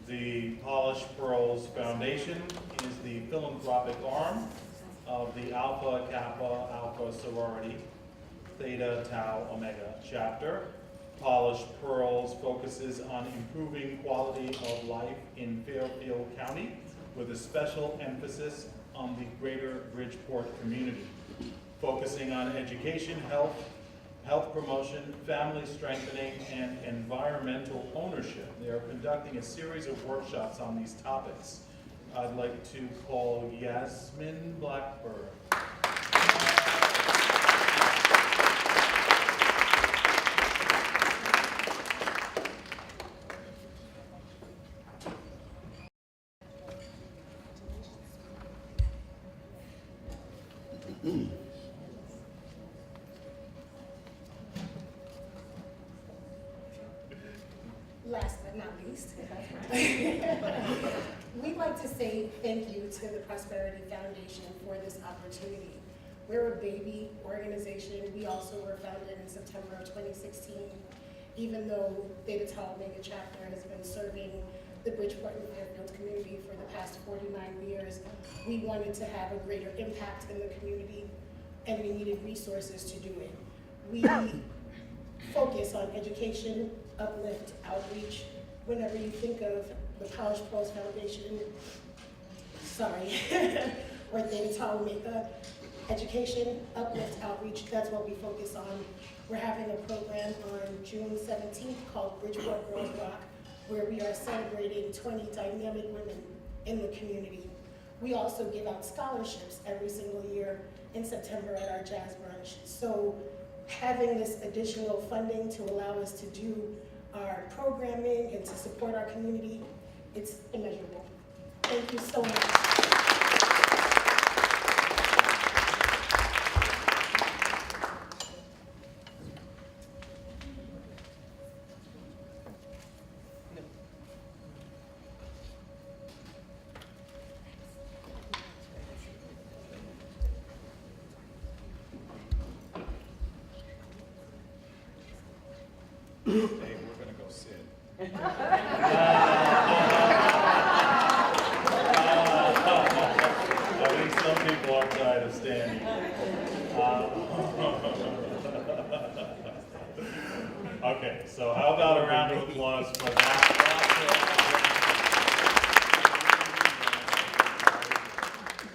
The Polished Pearls Foundation is the philanthropic arm of the Alpha Kappa Alpha Sorority Theta Tau Omega chapter. Polished Pearls focuses on improving quality of life in Fairfield County with a special emphasis on the greater Bridgeport community, focusing on education, health promotion, family strengthening, and environmental ownership. They are conducting a series of workshops on these topics. I'd like to call Yasmin Blackburn. Last but not least, we'd like to say thank you to the Prosperity Foundation for this opportunity. We're a baby organization. We also were founded in September of 2016, even though Theta Tau Omega chapter has been serving the Bridgeport and Fairfield community for the past 49 years. We wanted to have a greater impact in the community, and we needed resources to do it. We focus on education, uplift, outreach. Whenever you think of the Polished Pearls Foundation, or Theta Tau Omega, education, uplift, outreach, that's what we focus on. We're having a program on June 17th called Bridgeport Girls Rock, where we are celebrating 20 dynamic women in the community. We also give out scholarships every single year in September at our jazz brunch. So having this additional funding to allow us to do our programming and to support our community, it's immeasurable. Thank you so much. Hey, we're gonna go sit. I think some people are tired of standing. Okay, so how about a round of applause for that?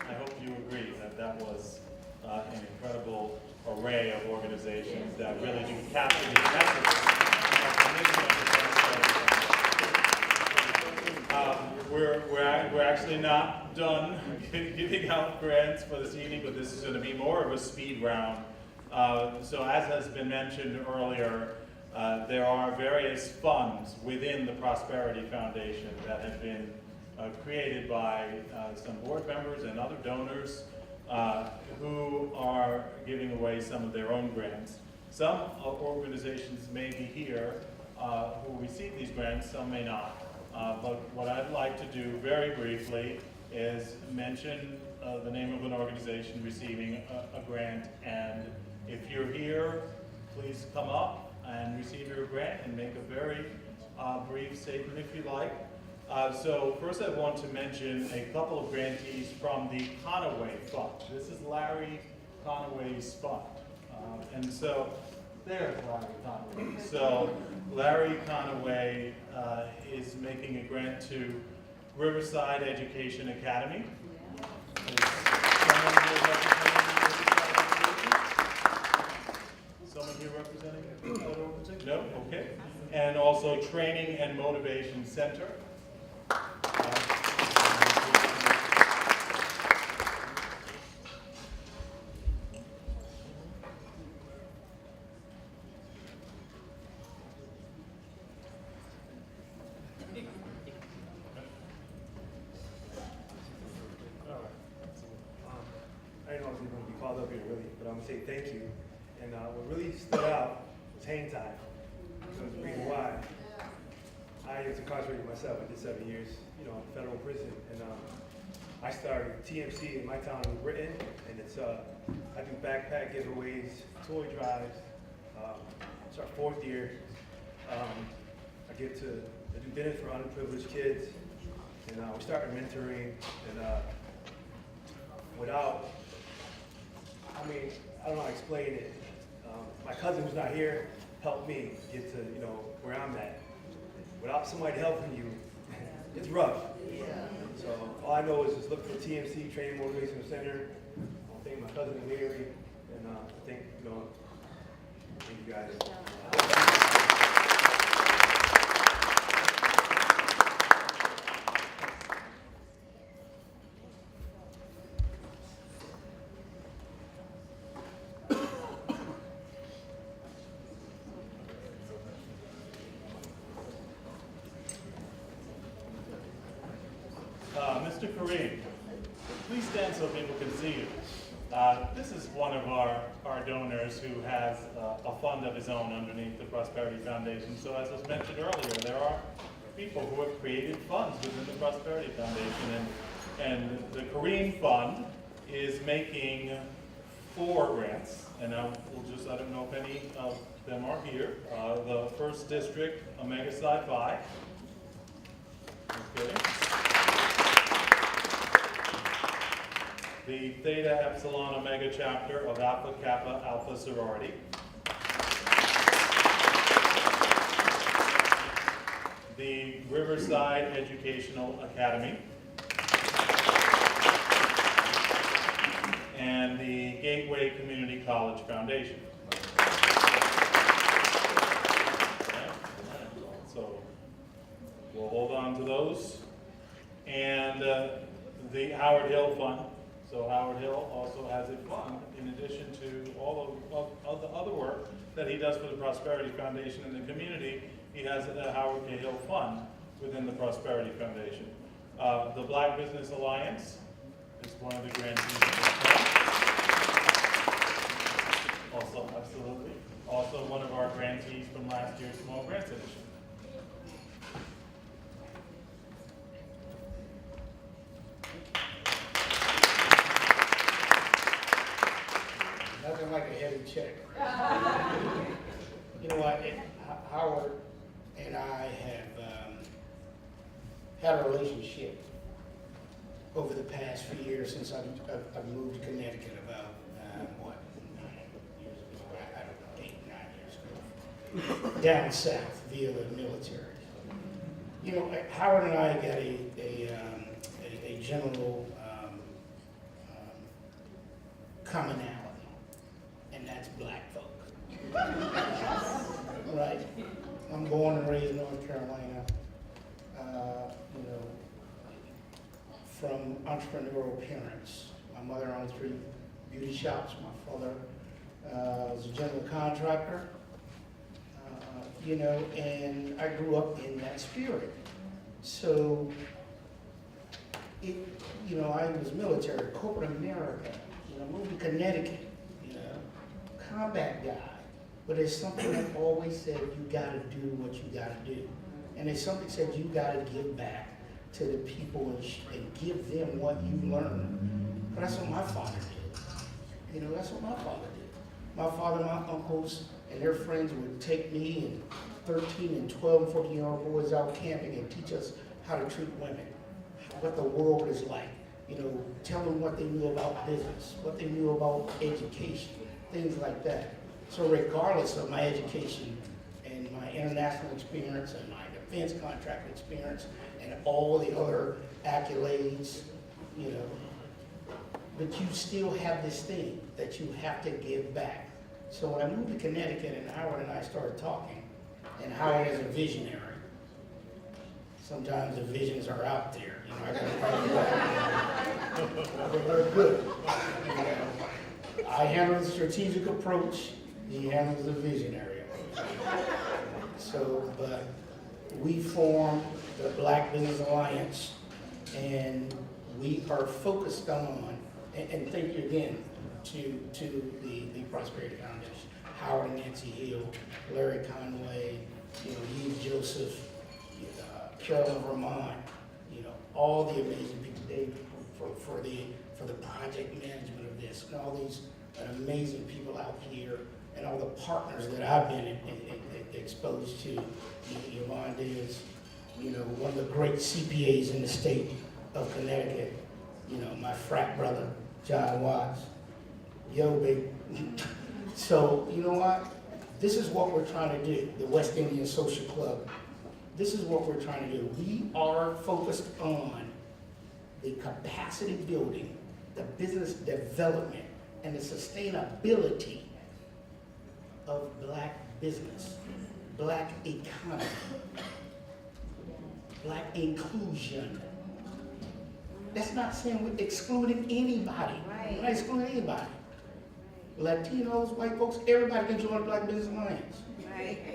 I hope you agree that that was an incredible array of organizations that really do capture the essence of the mission of the Prosperity. We're actually not done giving out grants for this evening, but this is going to be more of a speed round. So as has been mentioned earlier, there are various funds within the Prosperity Foundation that have been created by some board members and other donors who are giving away some of their own grants. Some organizations may be here who receive these grants, some may not. But what I'd like to do very briefly is mention the name of an organization receiving a grant, and if you're here, please come up and receive your grant and make a very brief statement if you like. So first I want to mention a couple of grantees from the Conaway Fund. This is Larry Conaway's fund. And so there's Larry Conaway. So Larry Conaway is making a grant to Riverside Education Academy. Someone here representing that organization? No? Okay. And also Training and Motivation Center. I didn't know I was going to be called up here really, but I'm going to say thank you. And what really stood out was hang time. So the reason why I was incarcerated myself. I did 7 years, in federal prison. And I started TMC in my town in Britain, and it's I do backpack giveaways, toy drives. It's our 4th year. I get to do dinners for underprivileged kids, and we started mentoring. And without, I don't know how to explain it. My cousin who's not here helped me get to, where I'm at. Without somebody helping you, it's rough. So all I know is just look for TMC, Training Motivation Center. I thank my cousin Larry, and thank you guys. Mr. Kareem, please stand so people can see you. This is one of our donors who has a fund of his own underneath the Prosperity Foundation. So as was mentioned earlier, there are people who have created funds within the Prosperity Foundation. And the Kareem Fund is making 4 grants. And I don't know if any of them are here. The First District, Omega Psi Phi. Okay. The Theta Epsilon Omega chapter of Alpha Kappa Alpha Sorority. The Riverside Educational Academy. And the Gateway Community College Foundation. So we'll hold on to those. And the Howard Hill Fund. So Howard Hill also has a fund in addition to all of the other work that he does for the Prosperity Foundation in the community. He has a Howard K. Hill Fund within the Prosperity Foundation. The Black Business Alliance is one of the grantees of this fund. Also, absolutely. Also one of our grantees from last year's Small Grants Edition. Nothing like a heavy check. You know what, Howard and I have had a relationship over the past few years since I've moved to Connecticut about, 9 years ago. down south via the military. You know, Howard and I got a general commonality, and that's black folk. Right? I'm born and raised in North Carolina, you know, from entrepreneurial parents. My mother owned 3 beauty shops. My father was a general contractor, you know, and I grew up in that spirit. So, you know, I was military, corporate America, you know, moved to Connecticut, you know, combat guy. But there's something that always said you gotta do what you gotta do. And there's something that said you gotta give back to the people and give them what you learned. But that's what my father did. You know, that's what my father did. My father and my uncles and their friends would take me and 13 and 12 and 14-year-old boys out camping and teach us how to treat women, what the world is like. You know, tell them what they knew about business, what they knew about education, things like that. So regardless of my education and my international experience and my defense contract experience and all the other accolades, you know, but you still have this thing that you have to give back. So when I moved to Connecticut and Howard and I started talking, and Howard is a visionary. Sometimes the visions are out there, you know, I gotta bring it back. But they're good. You know, I handle the strategic approach, he handles the visionary approach. So, but we formed the Black Business Alliance, and we are focused on, and thank you again to the Prosperity Foundation, Howard and Nancy Hill, Larry Conway, you know, Eve Joseph, Carolyn Vermont, you know, all the amazing people, Dave, for the project management of this, and all these amazing people out here, and all the partners that I've been exposed to. Yvonne is, you know, one of the great CPAs in the state of Connecticut. You know, my frat brother, John Watts. Yo, baby. So, you know what? This is what we're trying to do, the West Indian Social Club. This is what we're trying to do. We are focused on the capacity building, the business development, and the sustainability of Black business, Black economy, Black inclusion. That's not saying we're excluding anybody. We're not excluding anybody. Latinos, white folks, everybody can join the Black Business Alliance.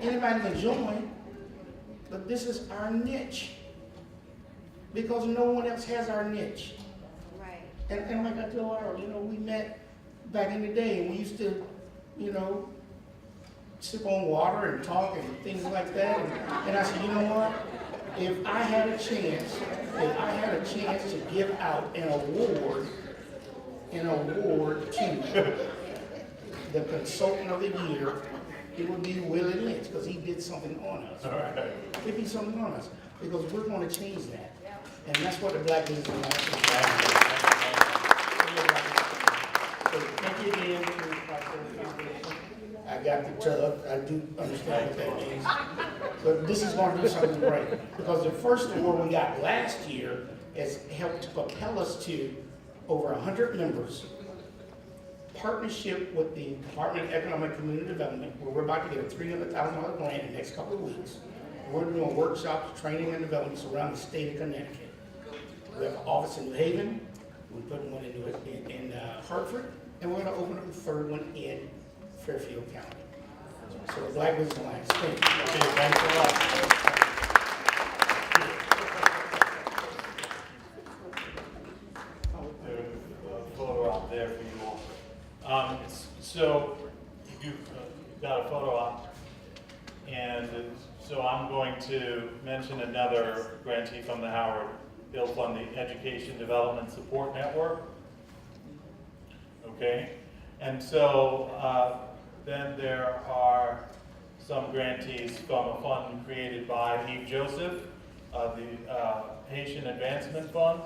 Anybody can join, but this is our niche. Because no one else has our niche. And like I told her, you know, we met back in the day, and we used to, you know, sip on water and talk and things like that. And I said, you know what? If I had a chance to give out an award to the consultant of the year, it would be Willie Lynch, because he did something on us. Right? It'd be something on us, because we're going to change that. And that's what the Black Business Alliance is about. So thank you again for the Prosperity Foundation. I got the tub. I do understand what that means. But this is going to do something great, because the first award we got last year has helped to propel us to over 100 members, partnership with the Department of Economic and Community Development, where we're about to get a $300,000 grant in the next couple of weeks. We're doing workshops, training, and developments around the state of Connecticut. We have an office in New Haven. We're putting one in Hartford, and we're going to open up the third one in Fairfield County. So the Black Business Alliance. Thank you. Okay, thanks a lot. There's a photo out there for you all. So you've got a photo op, and so I'm going to mention another grantee from the Howard Bill Fund, the Education Development Support Network. Okay, and so then there are some grantees from a fund created by Eve Joseph, the Haitian Advancement Fund,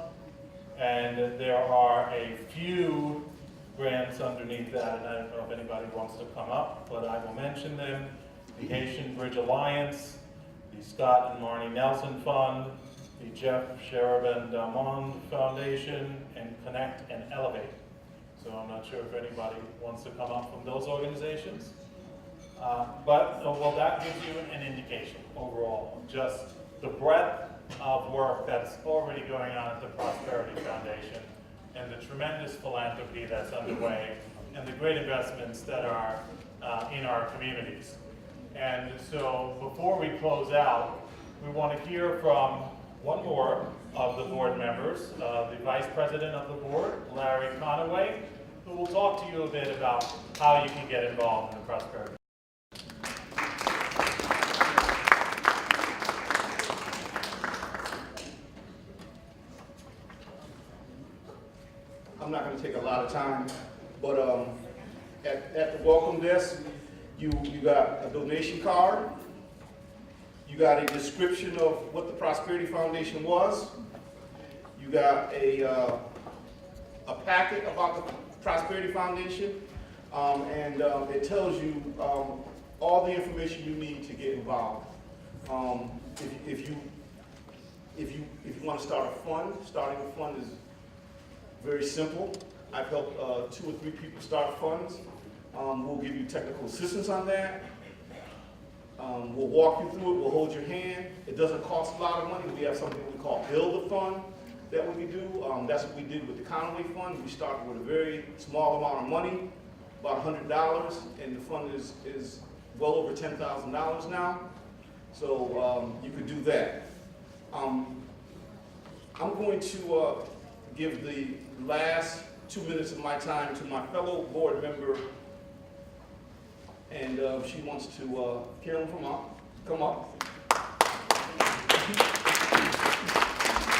and there are a few grants underneath that, and I don't know if anybody wants to come up, but I will mention them. the Haitian Bridge Alliance, the Scott and Marnie Nelson Fund, the Jeff Sheridan Damond Foundation, and Connect and Elevate. So I'm not sure if anybody wants to come up from those organizations. Well, that gives you an indication overall of just the breadth of work that's already going on at the Prosperity Foundation and the tremendous philanthropy that's underway and the great investments that are in our communities. And so before we close out, we want to hear from one more of the board members, the Vice President of the board, Larry Conaway, who will talk to you a bit about how you can get involved in the Prosperity. I'm not going to take a lot of time, but at the welcome desk, you got a donation card, you got a description of what the Prosperity Foundation was, you got a packet about the Prosperity Foundation, and it tells you all the information you need to get involved. If you want to start a fund, starting a fund is very simple. I've helped 2 or 3 people start funds. We'll give you technical assistance on that. We'll walk you through it. We'll hold your hand. It doesn't cost a lot of money. We have something we call Build a Fund that we do. That's what we did with the Conaway Fund. We started with a very small amount of money, about $100, and the fund is well over $10,000 now. So you could do that. I'm going to give the last 2 minutes of my time to my fellow board member, and she wants to, Carolyn Vermont, come up.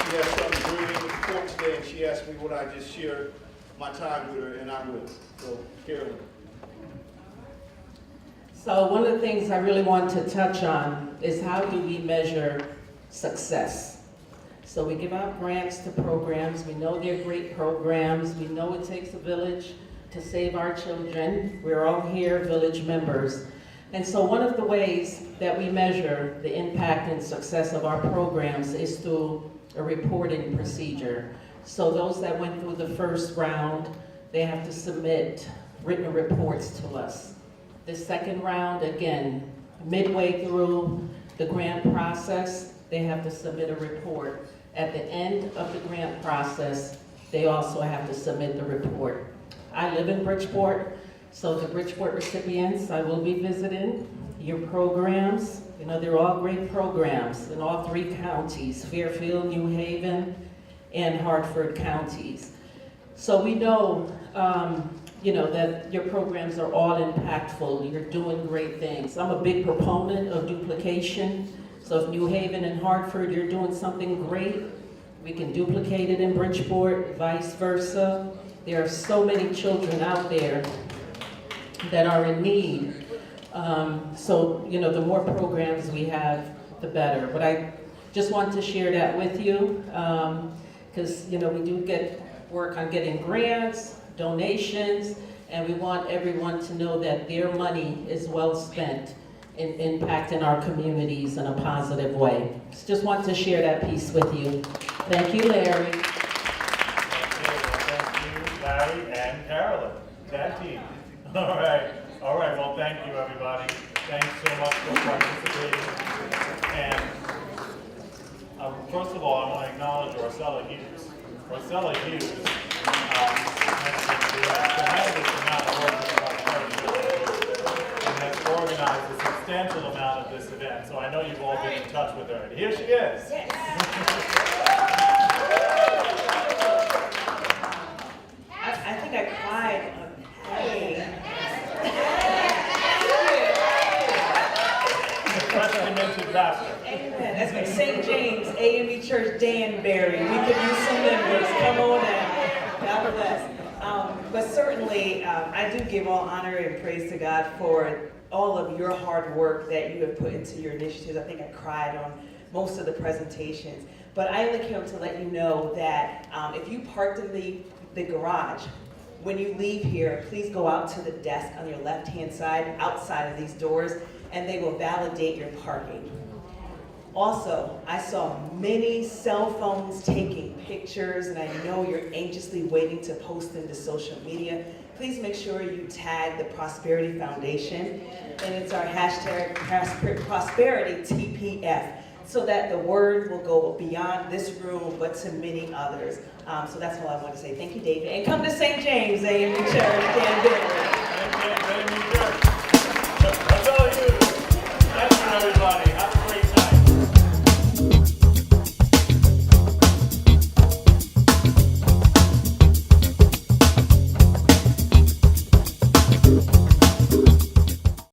She has something to bring in the court today, and she asked me would I just share my time with her, and I will. So, Carolyn. So one of the things I really want to touch on is how do we measure success? So we give out grants to programs. We know they're great programs. We know it takes a village to save our children. We're all here village members. And so one of the ways that we measure the impact and success of our programs is through a reporting procedure. So those that went through the first round, they have to submit written reports to us. The second round, again, midway through the grant process, they have to submit a report. At the end of the grant process, they also have to submit the report. I live in Bridgeport, so the Bridgeport recipients, I will be visiting your programs. You know, they're all great programs in all 3 counties, Fairfield, New Haven, and Hartford counties. So we know, you know, that your programs are all impactful. You're doing great things. I'm a big proponent of duplication. So if New Haven and Hartford, you're doing something great, we can duplicate it in Bridgeport, vice versa. There are so many children out there that are in need. So, you know, the more programs we have, the better. But I just want to share that with you, because, you know, we do get work on getting grants, donations, and we want everyone to know that their money is well spent in impacting our communities in a positive way. Just want to share that piece with you. Thank you, Larry. Thank you, Larry and Carolyn, that team. All right, well, thank you, everybody. Thanks so much for participating. And first of all, I want to acknowledge Rossella Hughes. Rossella Hughes has tremendous amount of work and has organized a substantial amount of this event. So I know you've all been in touch with her. And here she is. I think I cried on Hey. Amen. That's like St. James, AME Church, Danbury. We could use some members. Come on in. God bless. But certainly, I do give all honor and praise to God for all of your hard work that you have put into your initiatives. I think I cried on most of the presentations. But I only came to let you know that if you parked in the garage, when you leave here, please go out to the desk on your left-hand side, outside of these doors, and they will validate your parking. Also, I saw many cell phones taking pictures, and I know you're anxiously waiting to post them to social media. Please make sure you tag the Prosperity Foundation, and it's our hashtag Prosperity TPF, so that the word will go beyond this room, but to many others. So that's all I want to say. Thank you, David. And come to St. James AME Church, Danville. That's all you. Thank you, everybody.